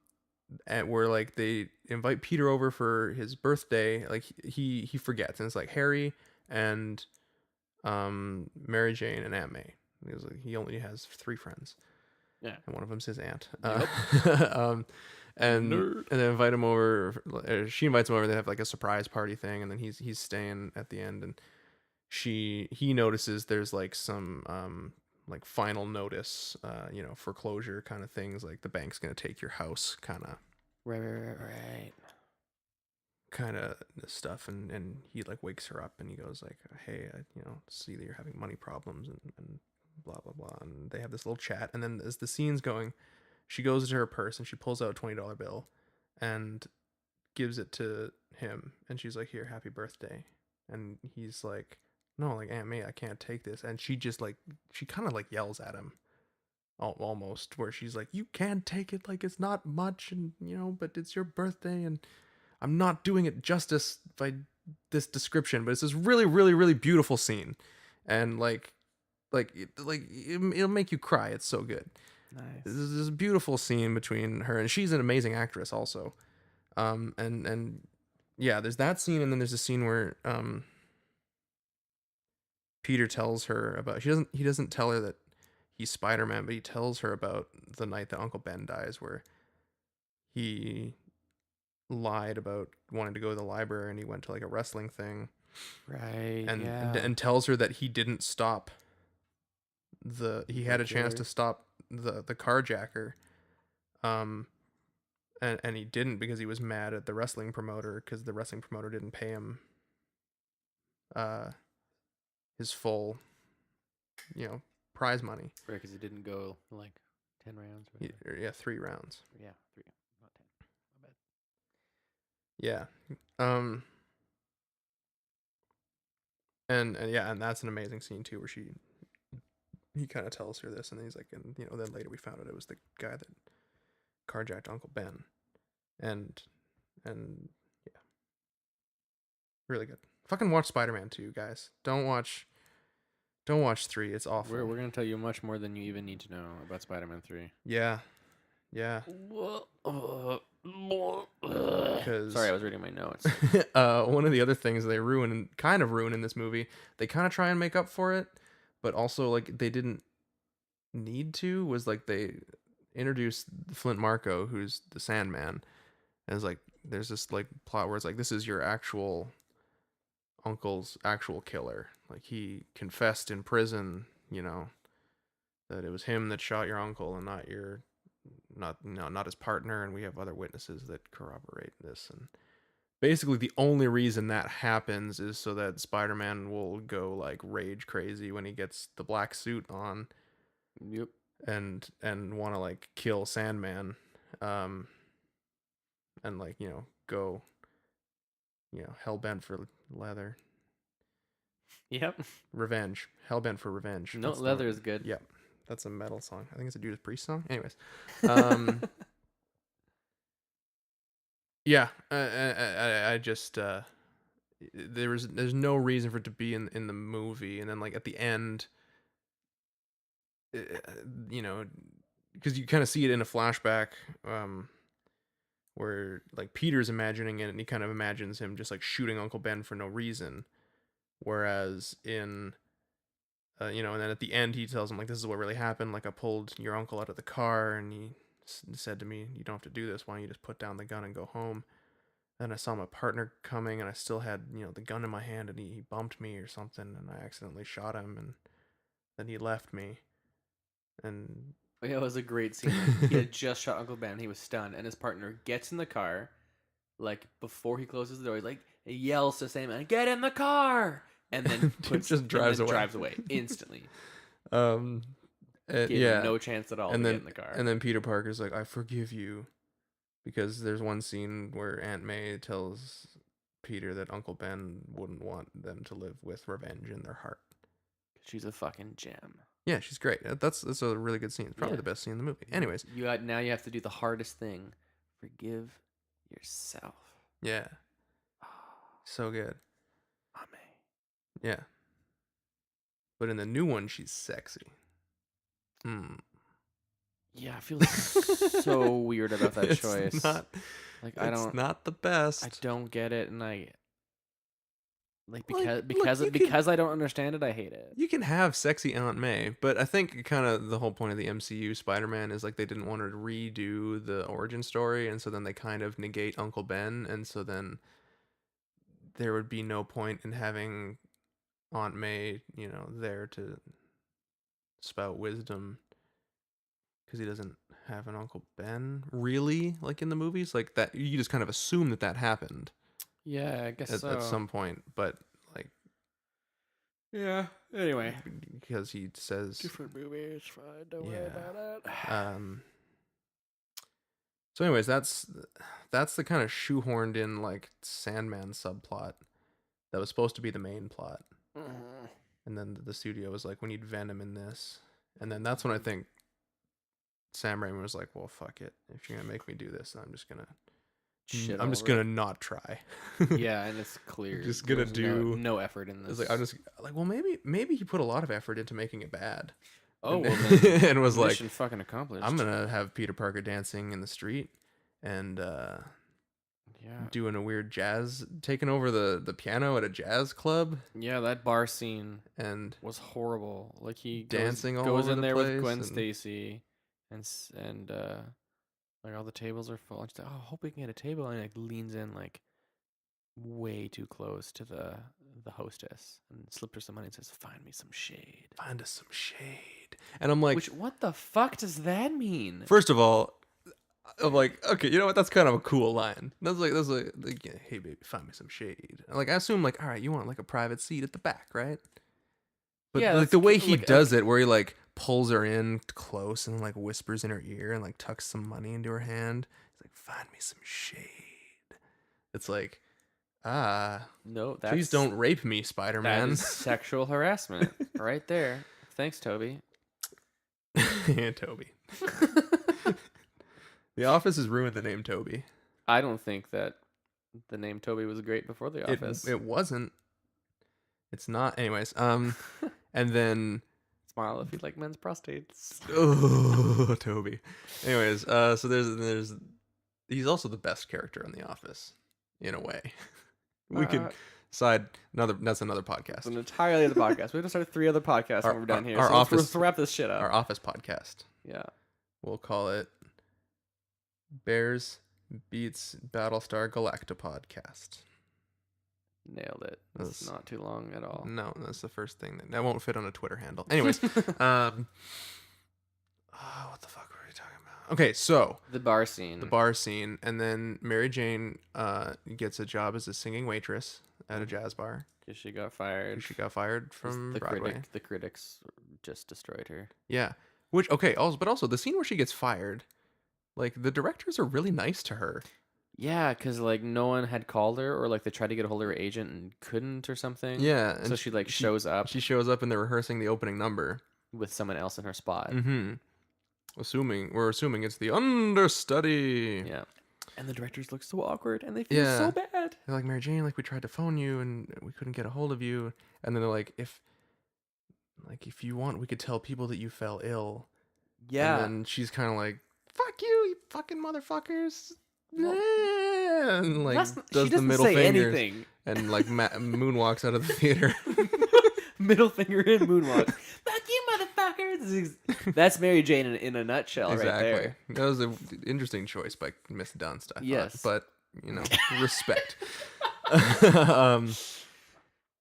where like they invite Peter over for his birthday. Like he forgets, and it's like Harry and Mary Jane and Aunt May. He only has 3 friends. Yeah, and one of them's his aunt. Yep. And Nerd. and then invite him over. She invites him over. They have like a surprise party thing, and then he's staying at the end, and he notices there's like some like final notice, foreclosure kind of things, like the bank's gonna take your house, kind of stuff, and he like wakes her up and he goes like, hey, see that you're having money problems and blah blah blah, and they have this little chat, and then as the scene's going, she goes to her purse and she pulls out a $20 bill and gives it to him, and she's like, here, happy birthday, and he's like, no, like, Aunt May, I can't take this, and she just like, she kind of like yells at him almost, where she's like, you can't take it, like it's not much, and but it's your birthday, and I'm not doing it justice by this description, but it's this really, really, really beautiful scene, and it'll make you cry. It's so good. Nice. This beautiful scene between her, and she's an amazing actress also. And yeah, there's that scene, and then there's a scene where Peter tells her about, he doesn't tell her that he's Spider-Man, but he tells her about the night that Uncle Ben dies, where he lied about wanting to go to the library and he went to like a wrestling thing, right? And tells her that he didn't stop he had a chance to stop the carjacker, and he didn't, because he was mad at the wrestling promoter, because the wrestling promoter didn't pay him his full prize money, Right, because he didn't go like 10 rounds. Yeah, 3 rounds. Yeah, 3, not 10. My bad. Yeah. And that's an amazing scene too, where he kind of tells her this, and then he's like, and then later we found out it was the guy that carjacked Uncle Ben, and yeah, really good. Fucking watch Spider-Man 2, guys. Don't watch 3. It's awful. We're gonna tell you much more than you even need to know about Spider-Man 3. Yeah. Sorry, I was reading my notes. One of the other things they kind of ruin in this movie, they kind of try and make up for it, but also like they didn't need to, was like they introduced Flint Marko, who's the Sandman, and it's like there's this like plot where it's like, this is your actual uncle's actual killer. Like he confessed in prison, that it was him that shot your uncle and not his partner, and we have other witnesses that corroborate this. And basically the only reason that happens is so that Spider-Man will go like rage crazy when he gets the black suit on. Yep. And want to like kill Sandman, and like go hell-bent for leather. Yep. Revenge. Hell-bent for revenge. No, leather is good. Yep. That's a metal song. I think it's a Judas Priest song. Anyways. Yeah. I just there's no reason for it to be in the movie, and then like at the end, because you kind of see it in a flashback, where like Peter's imagining it, and he kind of imagines him just like shooting Uncle Ben for no reason, whereas in and then at the end he tells him like, this is what really happened, like I pulled your uncle out of the car and he said to me, you don't have to do this, why don't you just put down the gun and go home. Then I saw my partner coming and I still had the gun in my hand, and he bumped me or something, and I accidentally shot him, and then he left me. And yeah, it was a great scene. He had just shot Uncle Ben. He was stunned, and his partner gets in the car, like before he closes the door. He's like, He yells to Sandman, "Get in the car!" And then drives away. Drives away instantly. Yeah, Gave him no chance at all to get in the car. And then Peter Parker's like, "I forgive you," because there's one scene where Aunt May tells Peter that Uncle Ben wouldn't want them to live with revenge in their heart. She's a fucking gem. Yeah, she's great. That's a really good scene. It's probably the best scene in the movie. Anyways, now you have to do the hardest thing: forgive yourself. yeah, so good. Amen. Yeah, but in the new one, she's sexy. Yeah, I feel so weird about that It's choice. not, It's not the best. I don't get it, and Look, because I don't understand it, I hate it. You can have sexy Aunt May, but I think kind of the whole point of the MCU Spider-Man is like they didn't want to redo the origin story, and so then they kind of negate Uncle Ben, and so then there would be no point in having Aunt May, there to spout wisdom because he doesn't have an Uncle Ben, really, like in the movies, like that. You just kind of assume that happened. Yeah, I guess at some point, but like, yeah. Anyway, because he says different movie, it's fine. Don't worry about it. So, anyways, that's the kind of shoehorned in like Sandman subplot that was supposed to be the main plot, and then the studio was like, "We need Venom in this," and then that's when I think Sam Raimi was like, "Well, fuck it. If you're gonna make me do this, then I'm just gonna not try." Yeah, and it's clear. Just gonna do no effort in this. It's like I'm just like, well, maybe he put a lot of effort into making it bad. Oh, well, then, and was like, mission fucking accomplished. I'm gonna have Peter Parker dancing in the street and doing a weird jazz, taking over the piano at a jazz club. Yeah, that bar scene and was horrible. Like he dancing goes all over in the there place with Gwen and Stacy, and like all the tables are full. And she's like, "Oh, I hope we can get a table." And like leans in like way too close to the hostess and slips her some money and says, "Find me some shade. Find us some shade." And I'm like, what the fuck does that mean? First of all, I'm like, okay, you know what? That's kind of a cool line. That's like, yeah, "Hey baby, find me some shade." And like, I assume like, all right, you want like a private seat at the back, right? But Yeah, like the way he like, does it, where he like pulls her in close and like whispers in her ear and like tucks some money into her hand. He's like, "Find me some shade." It's like, no, please don't rape me, Spider-Man. That is sexual harassment right there. Thanks, Toby. Yeah, Toby. The Office has ruined the name Toby. I don't think that the name Toby was great before The Office. It wasn't. It's not. Anyways, and then smile if you like men's prostates. Oh, Toby. Anyways, so there's he's also the best character in The Office, in a way. We could that's another podcast. It's an entirely other podcast. We have to start 3 other podcasts when we're done here. Our so office, let's wrap this shit up. Our Office podcast. Yeah. We'll call it Bears Beats Battlestar Galacta podcast. Nailed it. That's not too long at all. No, that's the first thing that won't fit on a Twitter handle. Anyways, what the fuck were we talking about? Okay, so the bar scene, and then Mary Jane gets a job as a singing waitress at a jazz bar because she got fired. From Broadway. The critics just destroyed her. Yeah, but also the scene where she gets fired, like the directors are really nice to her. Yeah, because like no one had called her, or like they tried to get a hold of her agent and couldn't, or something. Yeah, so she shows up. She shows up and they're rehearsing the opening number with someone else in her spot. Mm-hmm. We're assuming it's the understudy. Yeah, and the directors look so awkward and they feel so bad. They're like, "Mary Jane, like we tried to phone you and we couldn't get a hold of you." And then they're like, "If you want, we could tell people that you fell ill." Yeah, and then she's kind of like, "Fuck you, you fucking motherfuckers." And like does the middle finger anything. And like moonwalks out of the theater. Middle finger in moonwalk. Fuck you, motherfuckers! That's Mary Jane in a nutshell, right there. That was an interesting choice by Miss Dunst. I yes, thought, but respect.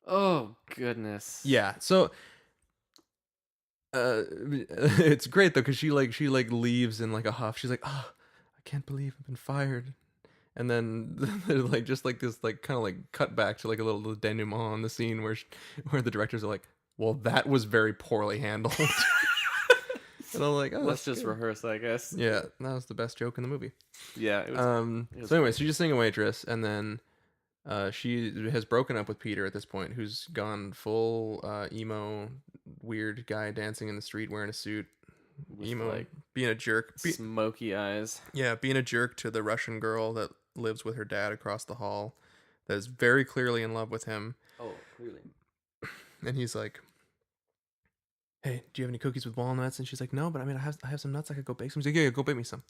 Oh goodness. Yeah. So. It's great though because she leaves in like a huff. She's like, "Oh, I can't believe I've been fired," And then there's like just like this like kind of like cut back to like a little denouement on the scene where the directors are like, well, that was very poorly handled. And I'm like, oh, Let's that's just good. rehearse, I guess. Yeah, that was the best joke in the movie. Yeah. It was, So anyway, she's just seeing a waitress, and then she has broken up with Peter at this point, who's gone full emo, weird guy dancing in the street wearing a suit, with, emo, like, being a jerk. smoky eyes. Yeah, being a jerk to the Russian girl that lives with her dad across the hall, that is very clearly in love with him. Oh, clearly. And he's like, hey, do you have any cookies with walnuts? And she's like, no, but I mean, I have some nuts. I could go bake some. He's like, yeah, go bake me some.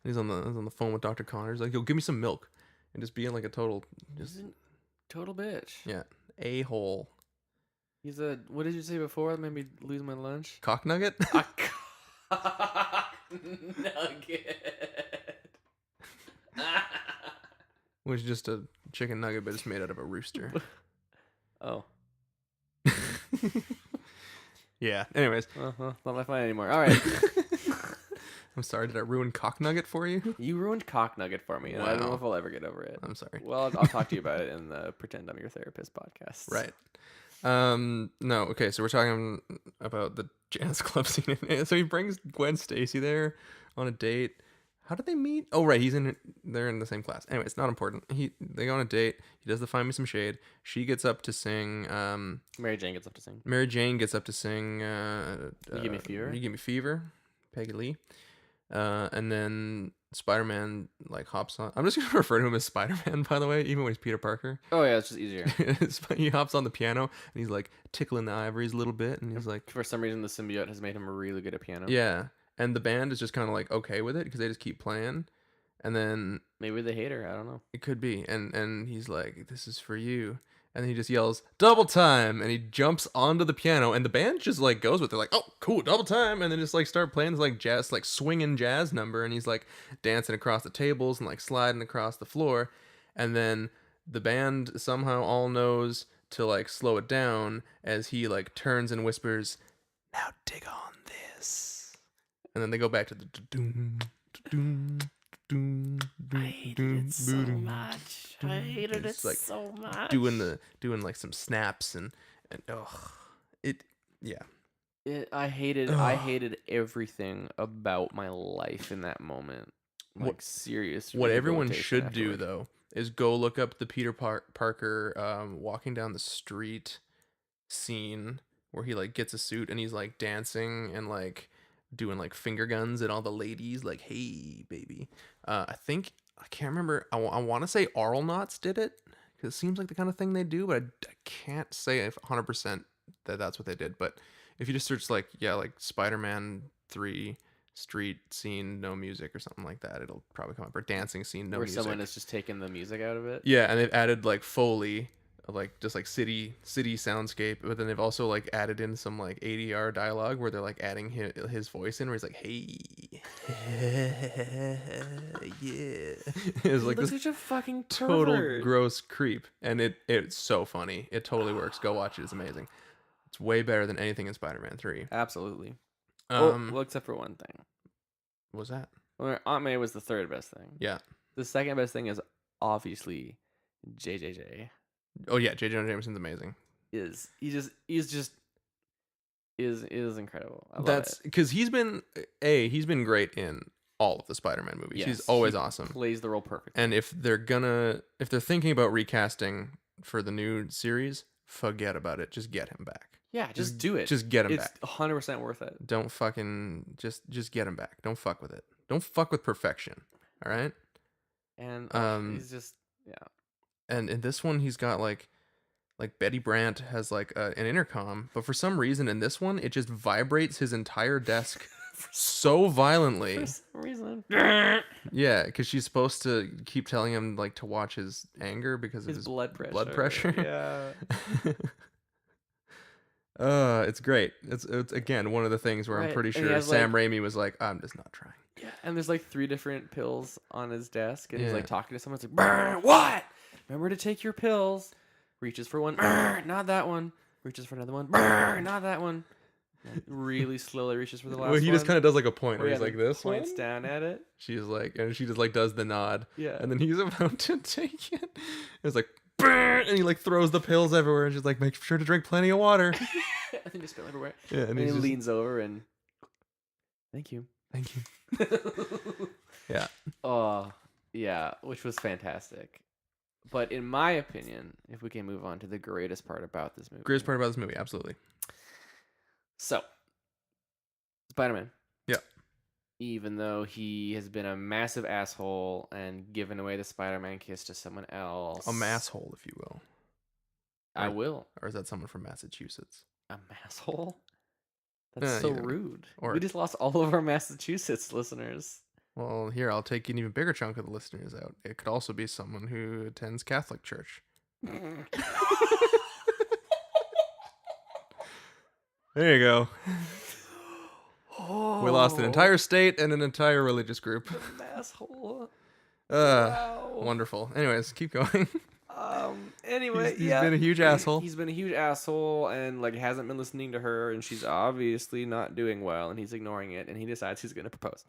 And he's on the phone with Dr. Connor. He's like, yo, give me some milk. And just being like a total, just Total bitch. yeah, a-hole. He's a, what did you say before that made me lose my lunch? Cock nugget? A cock nugget. Which is just a chicken nugget, but it's made out of a rooster. Oh. Yeah, anyways. Not my fun anymore. All right. I'm sorry, did I ruin cock nugget for you? You ruined cock nugget for me, and I don't know Wow. if I'll ever get over it. I'm sorry. Well, I'll talk to you about it in the Pretend I'm Your Therapist podcast. Right. No, okay, so we're talking about the jazz club scene. So he brings Gwen Stacy there on a date. How did they meet? Oh, right, they're in the same class. Anyway, it's not important. They go on a date. He does the Find Me Some Shade. She gets up to sing. Mary Jane gets up to sing. Mary Jane gets up to sing. You Give Me Fever? You Give Me Fever. Peggy Lee. And then Spider-Man like hops on. I'm just gonna refer to him as Spider-Man, by the way, even when he's Peter Parker. Oh yeah, it's just easier. He hops on the piano and he's like tickling the ivories a little bit, and he's like, For some reason, the symbiote has made him really good at piano. yeah. And the band is just kind of like okay with it because they just keep playing, and then Maybe they hate her. I don't know. it could be, and he's like, this is for you. And then he just yells, double time! And he jumps onto the piano, and the band just, like, goes with it. Like, oh, cool, double time! And then just, like, start playing this, like, jazz, like, swinging jazz number. And he's, like, dancing across the tables and, like, sliding across the floor. And then the band somehow all knows to, like, slow it down as he, like, turns and whispers, now dig on this. And then they go back to the doom, doom, doom, I hated it so much. I hated it like so much. doing like some snaps and I hated everything about my life in that moment. Like serious. What everyone rehabilitation should do afterward. though is go look up the Peter Parker walking down the street scene where he like gets a suit and he's like dancing and like doing like finger guns at all the ladies like, hey baby. I can't remember. I want to say Arlnauts did it because it seems like the kind of thing they do, but I can't say if 100% that that's what they did. But if you just search like Spider-Man 3 street scene no music or something like that, it'll probably come up, or dancing scene no Where music. someone has just taken the music out of it. Yeah, and they've added like Foley, like just like city soundscape, but then they've also like added in some like ADR dialogue where they're like adding his voice in, where he's like, hey, yeah. It's like Looks this such a fucking total pervert. gross creep, and it's so funny. It totally works. Go watch it. It's amazing. It's way better than anything in Spider-Man 3. Absolutely. Um, Well, except for one thing. what was that? Well, Aunt May was the third best thing. Yeah. The second best thing is obviously JJJ. Oh yeah, J. Jonah Jameson's amazing. Is incredible. I love That's it. because he's been great in all of the Spider-Man movies. Yes, He's always he awesome. Plays the role perfectly. And if they're thinking about recasting for the new series, forget about it. Just get him back. yeah, just do it. Just get him it's back. 100% worth it. Don't fucking just get him back. Don't fuck with it. Don't fuck with perfection. All right. And he's just And in this one, he's got like Betty Brant has like an intercom, but for some reason in this one, it just vibrates his entire desk so violently. for some reason. Yeah, because she's supposed to keep telling him like to watch his anger because of His his blood pressure. blood pressure. Yeah. It's great. It's again one of the things where I'm Right, pretty and he sure has, Sam Raimi was like, I'm just not trying. Yeah, and there's like 3 different pills on his desk, and he's Yeah. like talking to someone. It's like, "Brr, what? Remember to take your pills." Reaches for one, "Brr, not that one. Reaches for another one, "Brr, not that one." Really slowly reaches for the last Well, he just one. kind of does like a point where Yeah, he's like then this points one. down at it. She's like, and she just like does the nod. Yeah. And then he's about to take it. It's like, "Brr," and he like throws the pills everywhere. And she's like, make sure to drink plenty of water. I think just spill everywhere. Yeah, And he he's just, leans over and thank you. thank you. Yeah. Oh, yeah, which was fantastic. But in my opinion, if we can move on to the greatest part about this movie. Greatest part about this movie, absolutely. So, Spider-Man. Yeah. Even though he has been a massive asshole and given away the Spider-Man kiss to someone else. A masshole, if you will. I will. Or is that someone from Massachusetts? A masshole? That's so either way. rude. Or- We just lost all of our Massachusetts listeners. Well, here, I'll take an even bigger chunk of the listeners out. It could also be someone who attends Catholic church. There you go. We lost an entire state and an entire religious group. Masshole. Wonderful. Anyways, keep going. Anyway, He's been a huge asshole. He's been a huge asshole and like hasn't been listening to her, and she's obviously not doing well, and he's ignoring it, and he decides he's gonna propose.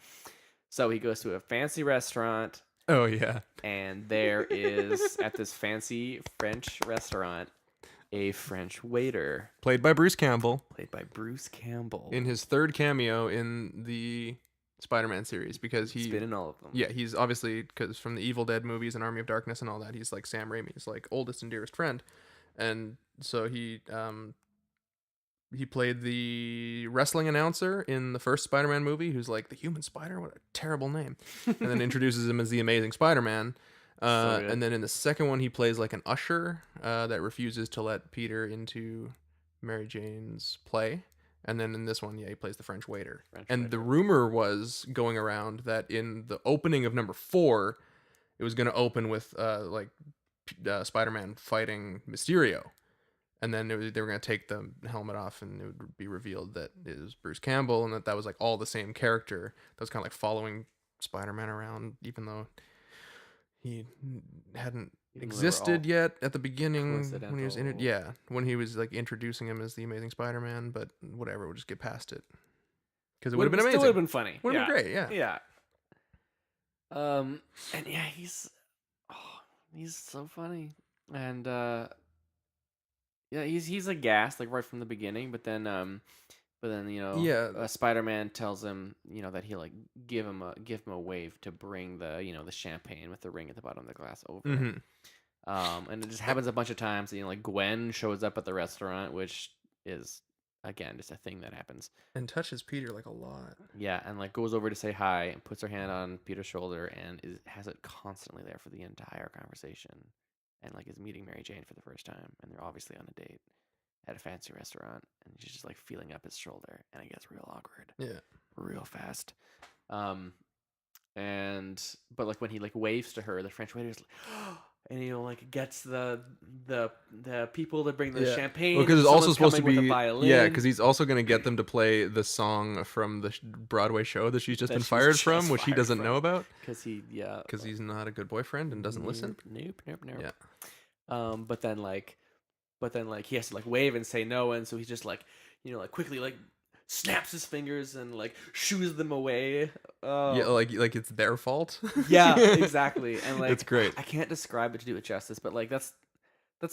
So he goes to a fancy restaurant, Oh, yeah. and there is at this fancy French restaurant a French waiter Played by Bruce Campbell played by Bruce Campbell. in his third cameo in the Spider-Man series because He's been in all of them. Yeah, he's obviously, because from the Evil Dead movies and Army of Darkness and all that, he's like Sam Raimi's like oldest and dearest friend, and so he played the wrestling announcer in the first Spider-Man movie, who's like the Human Spider. What a terrible name! And then introduces him as the Amazing Spider-Man. So good. And then in the second one, he plays like an usher that refuses to let Peter into Mary Jane's play. And then in this one, yeah, he plays the French waiter. The rumor was going around that in the opening of number 4, it was going to open with Spider-Man fighting Mysterio. And then they were going to take the helmet off, and it would be revealed that it was Bruce Campbell, and that was like all the same character that was kind of like following Spider-Man around, even though he hadn't existed yet at the beginning when he was in it. Yeah, when he was like introducing him as the Amazing Spider-Man, but whatever, we'll just get past it because it would have been amazing. Still would have been funny. Would have been great. Yeah. Yeah. And yeah, he's so funny, and yeah, he's a gas like right from the beginning, but then you know, Spider-Man tells him, you know, that he'll like give him a wave to bring the, you know, the champagne with the ring at the bottom of the glass over. Mm-hmm. And it just happens a bunch of times. You know, like Gwen shows up at the restaurant, which is again just a thing that happens. And touches Peter like a lot. Yeah, and like goes over to say hi and puts her hand on Peter's shoulder and has it constantly there for the entire conversation. And like is meeting Mary Jane for the first time, and they're obviously on a date at a fancy restaurant, and she's just like feeling up his shoulder, and it gets real awkward. Yeah. Real fast. But like when he like waves to her, the French waiter's like, and he like gets the people to bring the champagne. Well, because it's also supposed to with a be violin. because he's also going to get them to play the song from the Broadway show that she's just been fired from, which he doesn't know about because he's not a good boyfriend and doesn't listen. Nope. Yeah. But then he has to like wave and say no, and so he's just like, you know, like quickly like snaps his fingers and like shoos them away. Yeah, like it's their fault. Yeah, exactly. And like it's great. I can't describe it to do it justice, but like that's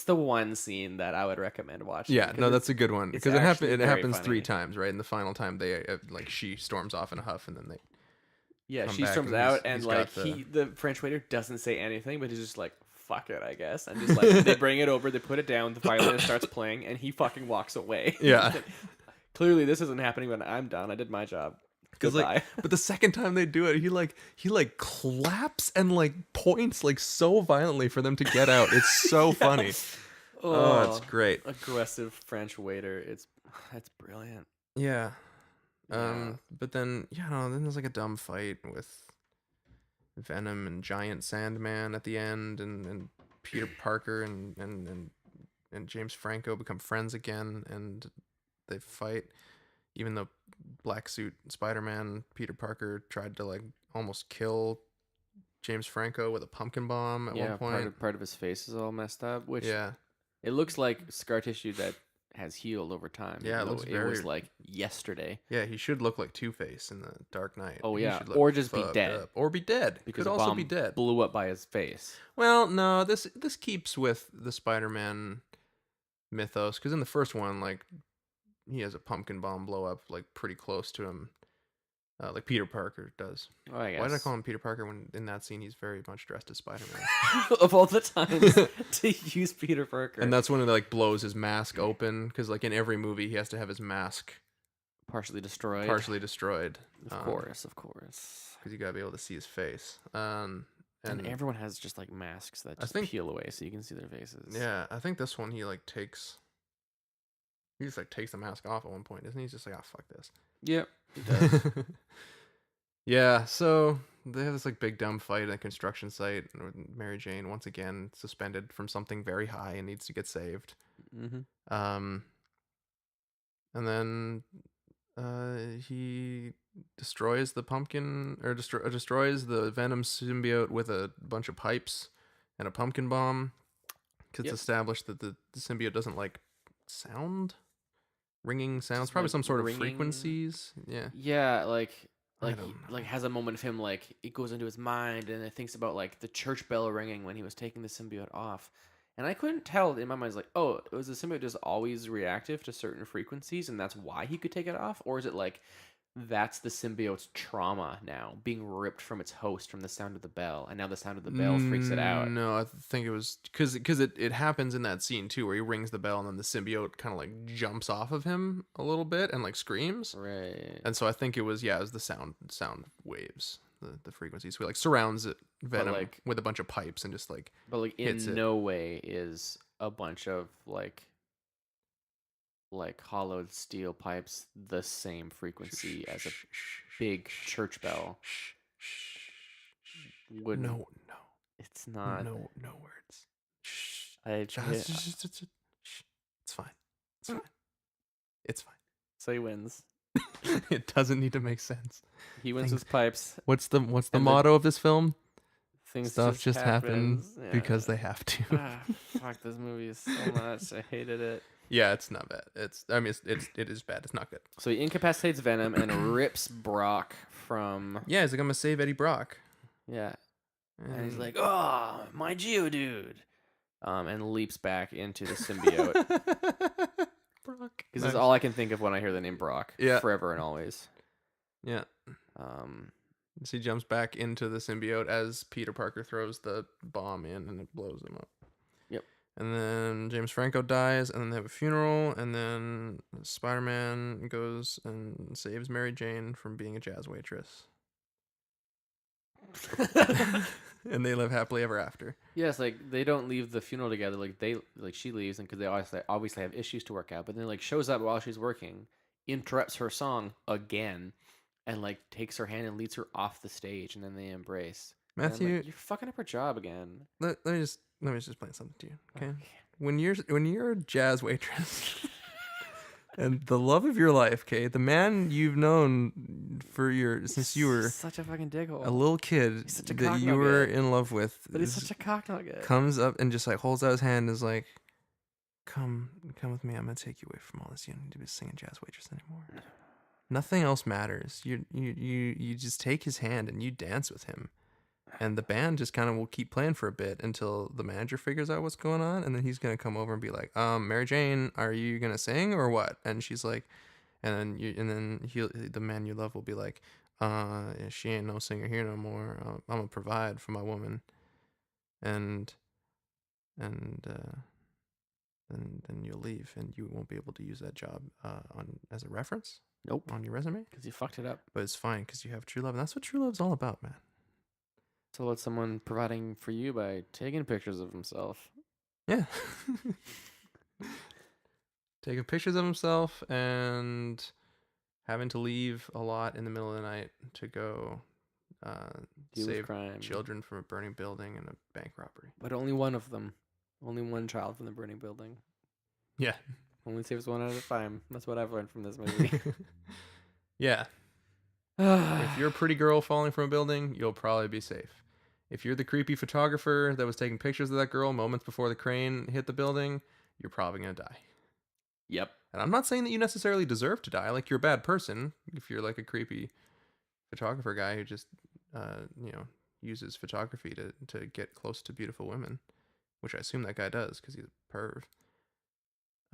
the one scene that I would recommend watching. Yeah, no, that's a good one because it happens funny. 3 times, right? And the final time they like she storms off in a huff, and then they she storms and out, and he's like got the French waiter doesn't say anything, but he's just like, fuck it, I guess, and just like they bring it over, they put it down, the violin starts playing, and he fucking walks away. Yeah. Clearly this isn't happening, but I'm done. I did my job. Because like, but the second time they do it, he like claps and like points like so violently for them to get out. It's so funny. Oh, it's great. Aggressive French waiter. It's brilliant. Yeah. But then then there's like a dumb fight with Venom and Giant Sandman at the end, and Peter Parker and James Franco become friends again, and they fight, even though Black Suit Spider-Man Peter Parker tried to like almost kill James Franco with a pumpkin bomb at one point. Part of his face is all messed up, which it looks like scar tissue that has healed over time. Yeah, it looks it was like yesterday. Yeah, he should look like Two-Face in the Dark Knight. Oh, He yeah. should look Or just be fucked dead. up. Or be dead. Because Could a also bomb be dead. blew up by his face. Well, no, this keeps with the Spider-Man mythos, because in the first one, like, he has a pumpkin bomb blow up like pretty close to him, like Peter Parker does. Oh, I guess. Why did I call him Peter Parker when in that scene he's very much dressed as Spider-Man? Of all the times to use Peter Parker. And that's when it like blows his mask open, because like in every movie he has to have his mask partially destroyed. Of course. because you gotta be able to see his face. And everyone has just like masks that just peel away so you can see their faces. Yeah, I think this one he just like takes the mask off at one point, isn't he? He's just like, oh, fuck this. Yep. He does. Yeah, so they have this like big dumb fight at a construction site with Mary Jane once again suspended from something very high and needs to get saved. Mm-hmm. And then he destroys the pumpkin, or destroys the Venom symbiote with a bunch of pipes and a pumpkin bomb. It's established that the symbiote doesn't like ringing sounds, probably like some sort of ringing. Frequencies. Yeah. Yeah, like I he, don't know. like has a moment of him like it goes into his mind and it thinks about like the church bell ringing when he was taking the symbiote off. And I couldn't tell in my mind, like, oh, was the symbiote just always reactive to certain frequencies and that's why he could take it off? Or is it like that's the symbiote's trauma now, being ripped from its host from the sound of the bell, and now the sound of the bell freaks it out? No, I think it was because it happens in that scene too, where he rings the bell and then the symbiote kind of like jumps off of him a little bit and like screams. Right. And so I think it was the sound waves, the frequencies. So he like surrounds it, Venom, like, with a bunch of pipes and just like. But like in no way is a bunch of like hollowed steel pipes the same frequency as a big church bell. Wouldn't. No, it's not. No words. Shh. It's fine. It's fine. So he wins. It doesn't need to make sense. He wins with pipes. What's the motto of this film? Stuff just happens because they have to. Fuck this movie so much. I hated it. Yeah, it's not bad. It is bad. It's not good. So he incapacitates Venom and rips Brock from. Yeah, he's like, I'm gonna save Eddie Brock. Yeah, and he's like, oh, my Geodude, and leaps back into the symbiote. Brock. Because that's all I can think of when I hear the name Brock. Yeah. Forever and always. Yeah. So he jumps back into the symbiote as Peter Parker throws the bomb in and it blows him up. Yep. And then James Franco dies, and then they have a funeral, and then Spider-Man goes and saves Mary Jane from being a jazz waitress. And they live happily ever after. Yes, like they don't leave the funeral together. Like she leaves, and because they obviously have issues to work out. But then like shows up while she's working, interrupts her song again, and like takes her hand and leads her off the stage, and then they embrace. Matthew, like, you're fucking up her job again. Let me just explain something to you, okay? When you're a jazz waitress. And the love of your life, okay? The man you've known since you were such a fucking dickhole. A little kid that you were in love with. But he's such a cock nugget. Comes up and just like holds out his hand and is like, come with me. I'm gonna take you away from all this. You don't need to be singing jazz waitress anymore. Nothing else matters. You just take his hand and you dance with him. And the band just kind of will keep playing for a bit until the manager figures out what's going on, and then he's gonna come over and be like, Mary Jane, are you gonna sing or what?" And she's like, and then the man you love will be like, "She ain't no singer here no more. I'm gonna provide for my woman," and then you'll leave, and you won't be able to use that job as a reference. Nope. On your resume, because you fucked it up. But it's fine because you have true love, and that's what true love's all about, man. So let someone providing for you by taking pictures of himself. Yeah. Taking pictures of himself and having to leave a lot in the middle of the night to go save children from a burning building and a bank robbery. But only one of them. Only one child from the burning building. Yeah. Only saves one at a time. That's what I've learned from this movie. Yeah. If you're a pretty girl falling from a building, you'll probably be safe. If you're the creepy photographer that was taking pictures of that girl moments before the crane hit the building, you're probably going to die. Yep. And I'm not saying that you necessarily deserve to die. Like, you're a bad person if you're like a creepy photographer guy who just, uses photography to get close to beautiful women, which I assume that guy does because he's a perv.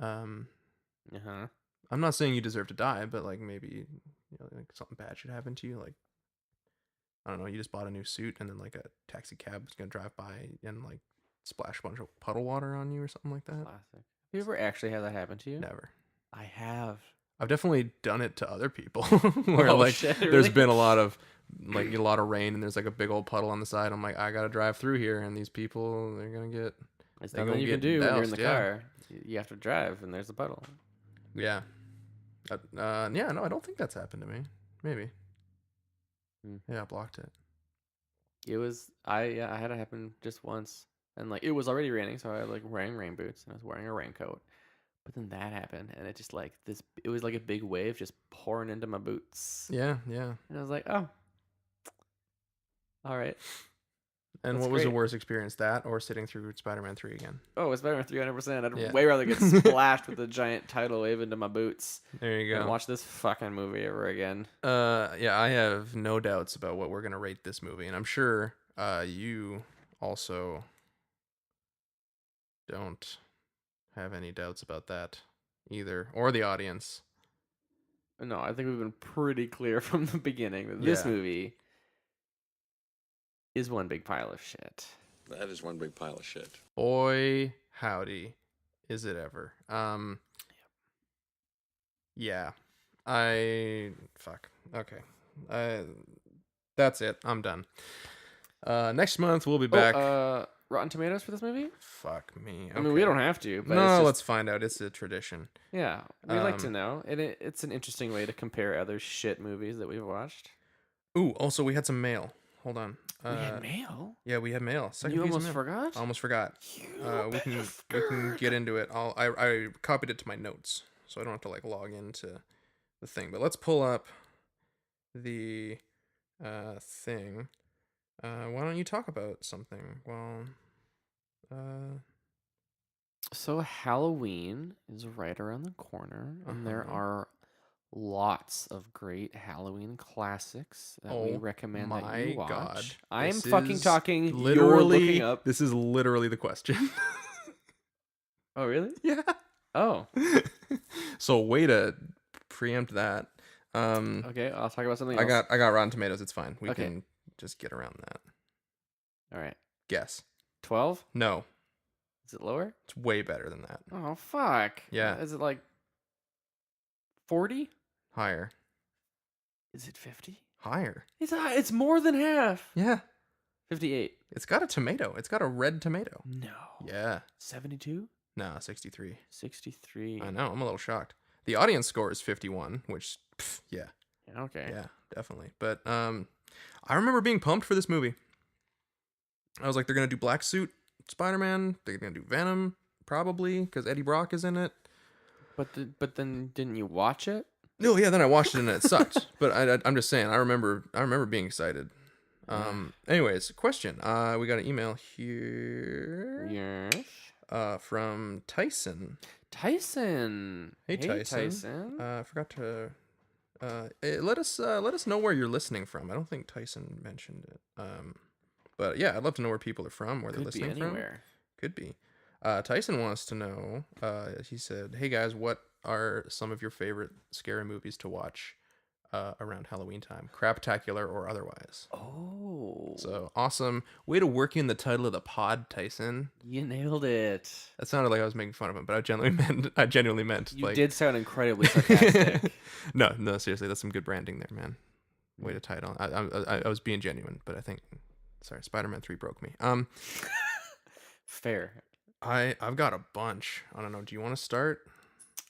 Uh-huh. I'm not saying you deserve to die, but like maybe like something bad should happen to you. Like, I don't know, you just bought a new suit and then like a taxi cab is gonna drive by and like splash a bunch of puddle water on you or something like that. Classic. Have you ever actually had that happen to you? Never. I have. I've definitely done it to other people where Shit, there's really? been a lot of rain and there's like a big old puddle on the side. I'm like, I gotta drive through here, and these people, they're gonna get. It's They nothing gonna you can get do when you're in doused, the yeah. car. You have to drive, and there's a puddle. Yeah. Yeah, no, I don't think that's happened to me. Maybe. Yeah, I blocked it. It was I had it happen just once, and like it was already raining, so I was like wearing rain boots and I was wearing a raincoat. But then that happened, and it just like this. It was like a big wave just pouring into my boots. Yeah, yeah. And I was like, oh, all right. And That's what was the great. worst experience, that or sitting through Spider-Man 3 again? Oh, it's better than 300%. I'd Yeah. way rather get splashed with a giant tidal wave into my boots There you than go. watch this fucking movie ever again. Yeah, I have no doubts about what we're gonna rate this movie, and I'm sure you also don't have any doubts about that either, or the audience. No, I think we've been pretty clear from the beginning that this Yeah. movie is one big pile of shit. That is one big pile of shit. Boy, howdy, is it ever? Yeah, fuck. Okay, that's it. I'm done. Next month we'll be back. Rotten Tomatoes for this movie? Fuck me. I mean, we Okay. don't have to, but No, it's just, let's find out. It's a tradition. yeah, we like to know, and it's an interesting way to compare other shit movies that we've watched. Ooh, also we had some mail. Hold on. We had mail. Yeah, we had mail. Second You piece of almost mail. forgot. I almost forgot. We can get into it. I copied it to my notes, so I don't have to like log into the thing. But let's pull up the thing. Why don't you talk about something? Well, So Halloween is right around the corner, and there Uh-huh. are lots of great Halloween classics that we Oh recommend that my you watch. God. I am This fucking is talking. You're literally looking up. This is literally the question. Oh, really? Yeah. Oh, So way to preempt that. okay. I'll talk about something I else. got Rotten Tomatoes. It's fine. We Okay. can just get around that. All right. Guess. 12? No, Is it lower? it's way better than that. Oh, fuck. Yeah. Is it like 40? Higher. Is it 50? Higher. It's more than half. Yeah. 58. It's got a tomato. It's got a red tomato. No. Yeah. 72? No, 63. 63. I know. I'm a little shocked. The audience score is 51, which, yeah. Okay. Yeah, definitely. But I remember being pumped for this movie. I was like, they're going to do Black Suit Spider-Man. They're going to do Venom, probably, because Eddie Brock is in it. But then didn't you watch it? No, yeah, then I watched it and it sucked. But I'm just saying, I remember being excited. Anyways, question. We got an email here. Yes. From Tyson. Tyson. Hey, Tyson. I forgot to let us know where you're listening from. I don't think Tyson mentioned it. But yeah, I'd love to know where people are from, where they're Could be listening anywhere. from. Could be. Tyson wants to know. He said, "Hey guys, what are some of your favorite scary movies to watch around Halloween time, craptacular or otherwise?" Oh. So awesome! Way to work in the title of the pod, Tyson. You nailed it. That sounded like I was making fun of him, but I genuinely meant. You like, did sound incredibly sarcastic. No, seriously, that's some good branding there, man. Way to tie it on. I was being genuine, but I think, sorry, Spider-Man 3 broke me. Fair. I've got a bunch. I don't know. Do you want to start?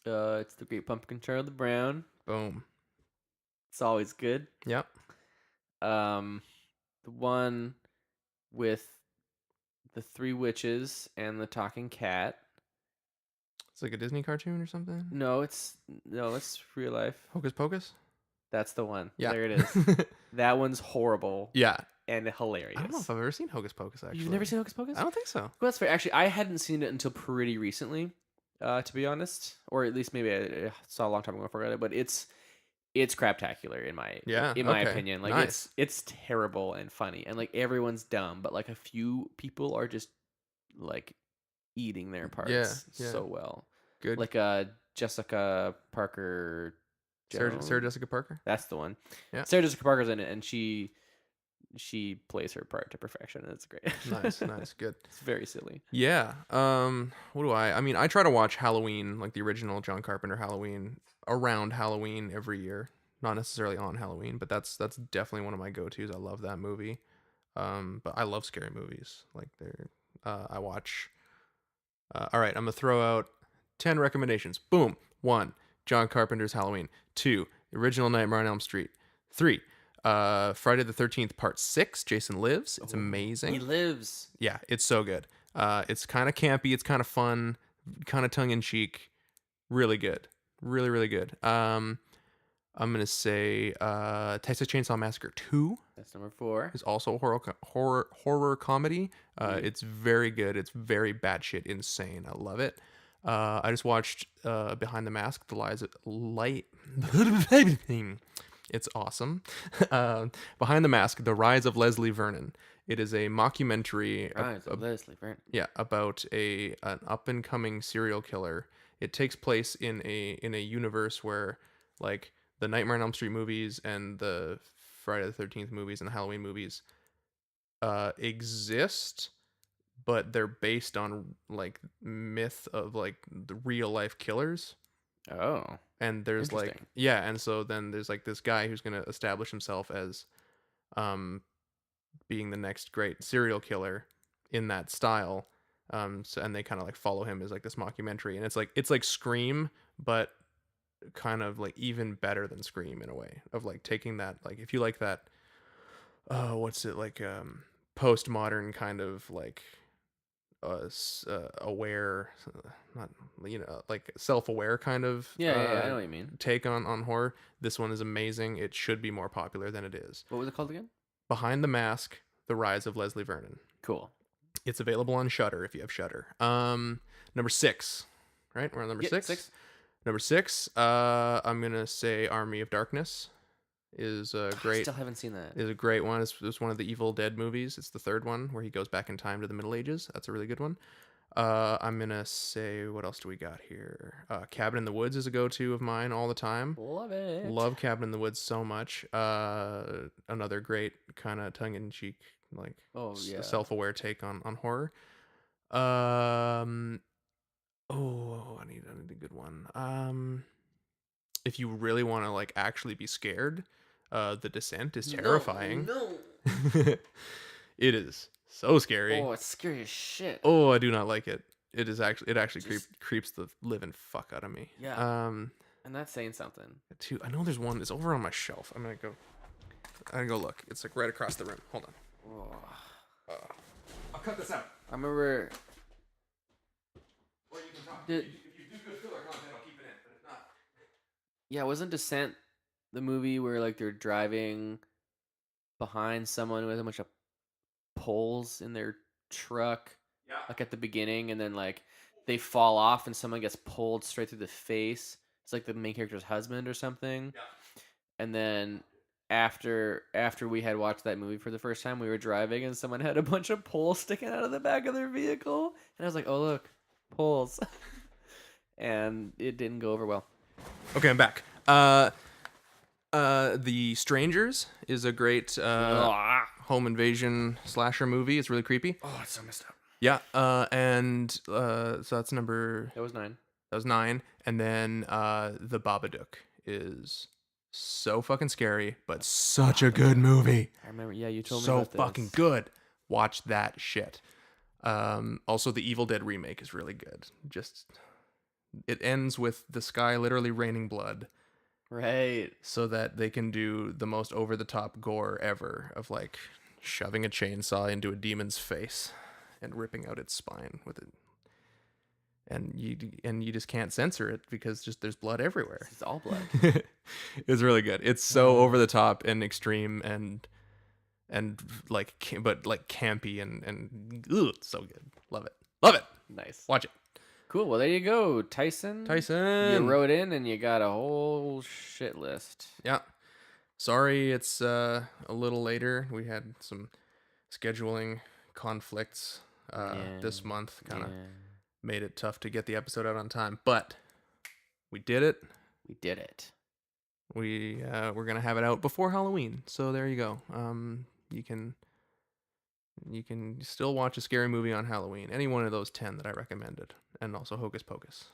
It's the Great Pumpkin Charlie Brown. Boom. It's always good. Yep. The one with the three witches and the talking cat. It's like a Disney cartoon or something. No, it's real life. Hocus Pocus. That's the one. Yeah. There it is. That one's horrible Yeah. and hilarious. I don't know if I've ever seen Hocus Pocus. Actually, You've never seen Hocus Pocus? I don't think so. Well, that's fair. Actually, I hadn't seen it until pretty recently. to be honest, or at least maybe I saw a long time ago. I forgot it, but it's craptacular in my Okay. opinion. Like Nice. it's terrible and funny, and like everyone's dumb, but like a few people are just like eating their parts Yeah. so well. Good. Like Jessica Parker Sarah Jones. Jessica Parker. That's the one. Yeah. Sarah Jessica Parker's in it, and she plays her part to perfection, and it's great. Nice, good. It's very silly. Yeah. What do I mean, I try to watch Halloween, like the original John Carpenter Halloween, around Halloween every year. Not necessarily on Halloween, but that's definitely one of my go-tos. I love that movie. But I love scary movies. Like I watch all right, I'm gonna throw out 10 recommendations. Boom. 1. John Carpenter's Halloween. 2. The original Nightmare on Elm Street. 3. Friday the 13th Part 6. Jason Lives. It's amazing. He lives. Yeah, it's so good. It's kind of campy. It's kind of fun. Kind of tongue in cheek. Really good. Really, really good. I'm gonna say Texas Chainsaw Massacre 2 That's number 4. is also a horror comedy. It's very good. It's very batshit insane. I love it. I just watched Behind the Mask: The Lies of Light. It's awesome. Behind the Mask: The Rise of Leslie Vernon. It is a mockumentary. Leslie Vernon. Yeah, about an up and coming serial killer. It takes place in a universe where like the Nightmare on Elm Street movies and the Friday the 13th movies and the Halloween movies exist, but they're based on like myth of like the real life killers. Oh. And there's like Interesting. and so then there's like this guy who's going to establish himself as being the next great serial killer in that style. So and they kind of like follow him as like this mockumentary, and it's like Scream, but kind of like even better than Scream in a way of like taking that, like if you like that what's it like postmodern kind of like aware, not like self-aware kind of I know what you mean. take on horror. This one is amazing. It should be more popular than it is. What was it called again? Behind the Mask: The Rise of Leslie Vernon. Cool. It's available on Shudder if you have Shudder. Number 6, right? We're on number 6. Number 6, I'm gonna say Army of Darkness is great. I still haven't seen that. Is a great one. It's one of the Evil Dead movies. It's the third one where he goes back in time to the Middle Ages. That's a really good one. I'm gonna say, what else do we got here? Cabin in the Woods is a go-to of mine all the time. Love it. Love Cabin in the Woods so much. Another great kind of tongue-in-cheek, like self-aware take on horror. I need a good one. If you really want to like actually be scared, The Descent is terrifying. No. It is so scary. Oh, it's scary as shit. Oh, I do not like it. It actually creeps the living fuck out of me. Yeah. And that's saying something. I know there's one. It's over on my shelf. I'm gonna go look. It's like right across the room. Hold on. Oh. I'll cut this out. I remember. Or you can talk. Did- If you do good filler content, I'll keep it in. But if not, Yeah, wasn't Descent the movie where like they're driving behind someone with a bunch of poles in their truck? yeah. Like at the beginning, and then like they fall off and someone gets pulled straight through the face. It's like the main character's husband or something. Yeah. And then after we had watched that movie for the first time, we were driving and someone had a bunch of poles sticking out of the back of their vehicle, and I was like, "Oh look, poles," and it didn't go over well. Okay, I'm back. The Strangers is a great home invasion slasher movie. It's really creepy. Oh, it's so messed up. Yeah, and so that's number. That was 9. That was 9, and then The Babadook is so fucking scary, but such a good movie. I remember. Yeah, you told me So about this. fucking good. Watch that shit. Also, the Evil Dead remake is really good. Just it ends with the sky literally raining blood. Right. So that they can do the most over-the-top gore ever of like shoving a chainsaw into a demon's face and ripping out its spine with it. And you just can't censor it because just there's blood everywhere. It's all blood. It's really good. It's so over the top and extreme and like but like campy and ugh, it's so good. Love it. Nice. Watch it. Cool. Well, there you go, Tyson. You wrote in and you got a whole shit list. Yeah. Sorry, it's a little later. We had some scheduling conflicts this month. Kind of made it tough to get the episode out on time, but we did it. We did it. We're gonna have it out before Halloween, so there you go. You can still watch a scary movie on Halloween. Any one of those 10 that I recommended, and also Hocus Pocus.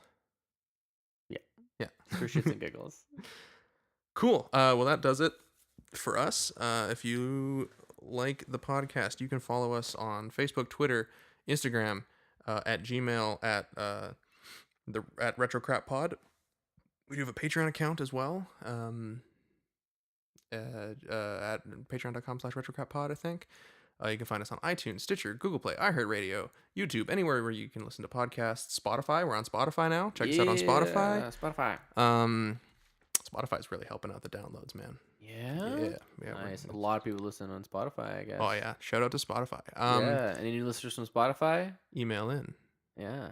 Yeah. For shits and giggles. Cool. Well, that does it for us. If you like the podcast, you can follow us on Facebook, Twitter, Instagram, at Gmail, at RetroCrapPod. We do have a Patreon account as well. At patreon.com/RetroCrapPod, I think. You can find us on iTunes, Stitcher, Google Play, iHeartRadio, YouTube, anywhere where you can listen to podcasts. Spotify, we're on Spotify now. Check us out on Spotify. Spotify's really helping out the downloads, man. Yeah. Nice. A lot of people listen on Spotify, I guess. Oh yeah, shout out to Spotify. Any new listeners from Spotify? Email in. Yeah.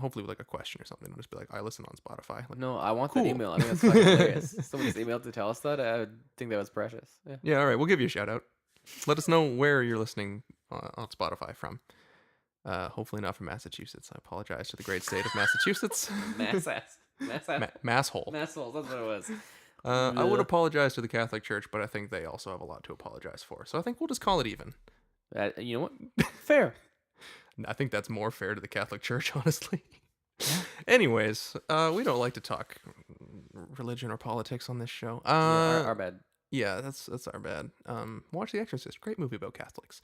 Hopefully with like a question or something. I'll just be like, I listen on Spotify. Like, no, I want cool. that email. I think that's fucking hilarious. Someone just emailed to tell us that. I would think that was precious. Yeah. All right. We'll give you a shout out. Let us know where you're listening on Spotify from. Hopefully not from Massachusetts. I apologize to the great state of Massachusetts. Masshole. Masshole, that's what it was. I would apologize to the Catholic Church, but I think they also have a lot to apologize for. So I think we'll just call it even. You know what? Fair. I think that's more fair to the Catholic Church, honestly. Anyways, we don't like to talk religion or politics on this show. Our bad. Yeah, that's our bad. Watch The Exorcist. Great movie about Catholics.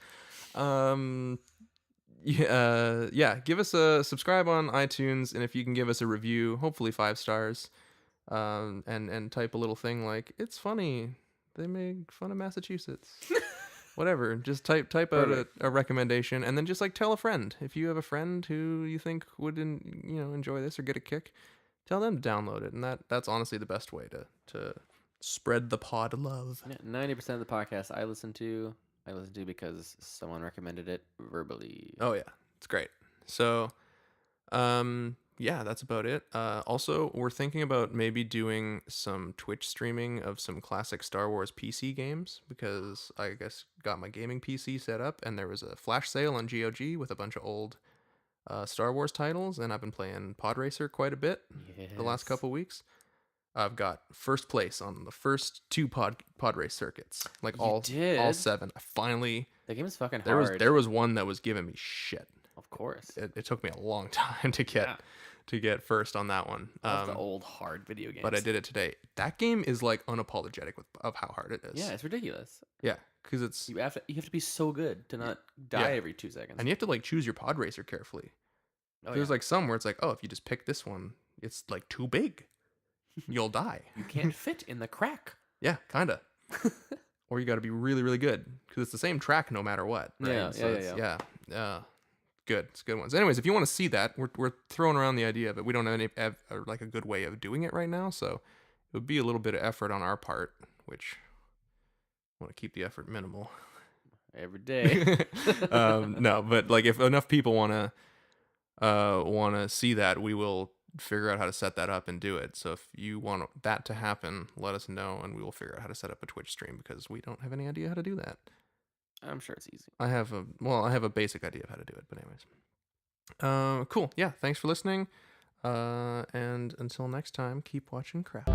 Give us a subscribe on iTunes, and if you can give us a review, hopefully 5 stars, and type a little thing like, it's funny, they make fun of Massachusetts. Whatever, just type out a recommendation, and then just like tell a friend. If you have a friend who you think would enjoy this or get a kick, tell them to download it, and that's honestly the best way to spread the pod love. 90% of the podcasts I listen to because someone recommended it verbally. Oh yeah, it's great. So, that's about it. Also, we're thinking about maybe doing some Twitch streaming of some classic Star Wars PC games, because I guess got my gaming PC set up, and there was a flash sale on GOG with a bunch of old Star Wars titles, and I've been playing Pod Racer quite a bit the last couple weeks. I've got first place on the first 2 pod race circuits, like all 7. I finally. That game is fucking hard. There was one that was giving me shit. Of course. It took me a long time to get first on that one. That's the old hard video games. But I did it today. That game is like unapologetic of how hard it is. Yeah, it's ridiculous. Yeah, because it's you have to be so good to not die every 2 seconds. And you have to like choose your pod racer carefully. There's like some where it's like, oh, if you just pick this one, it's like too big. You'll die. You can't fit in the crack. Yeah, kind of. Or you got to be really, really good, because it's the same track no matter what. Right? Yeah. Good. It's good ones. Anyways, if you want to see that, we're throwing around the idea of it. We don't have like a good way of doing it right now, so it would be a little bit of effort on our part, which I want to keep the effort minimal. Every day. No, but like if enough people want to see that, we will figure out how to set that up and do it. So if you want that to happen, let us know, and we will figure out how to set up a Twitch stream, because we don't have any idea how to do that. I'm sure it's easy. I have a basic idea of how to do it, but anyways. Cool. Yeah, thanks for listening. And until next time, keep watching crap.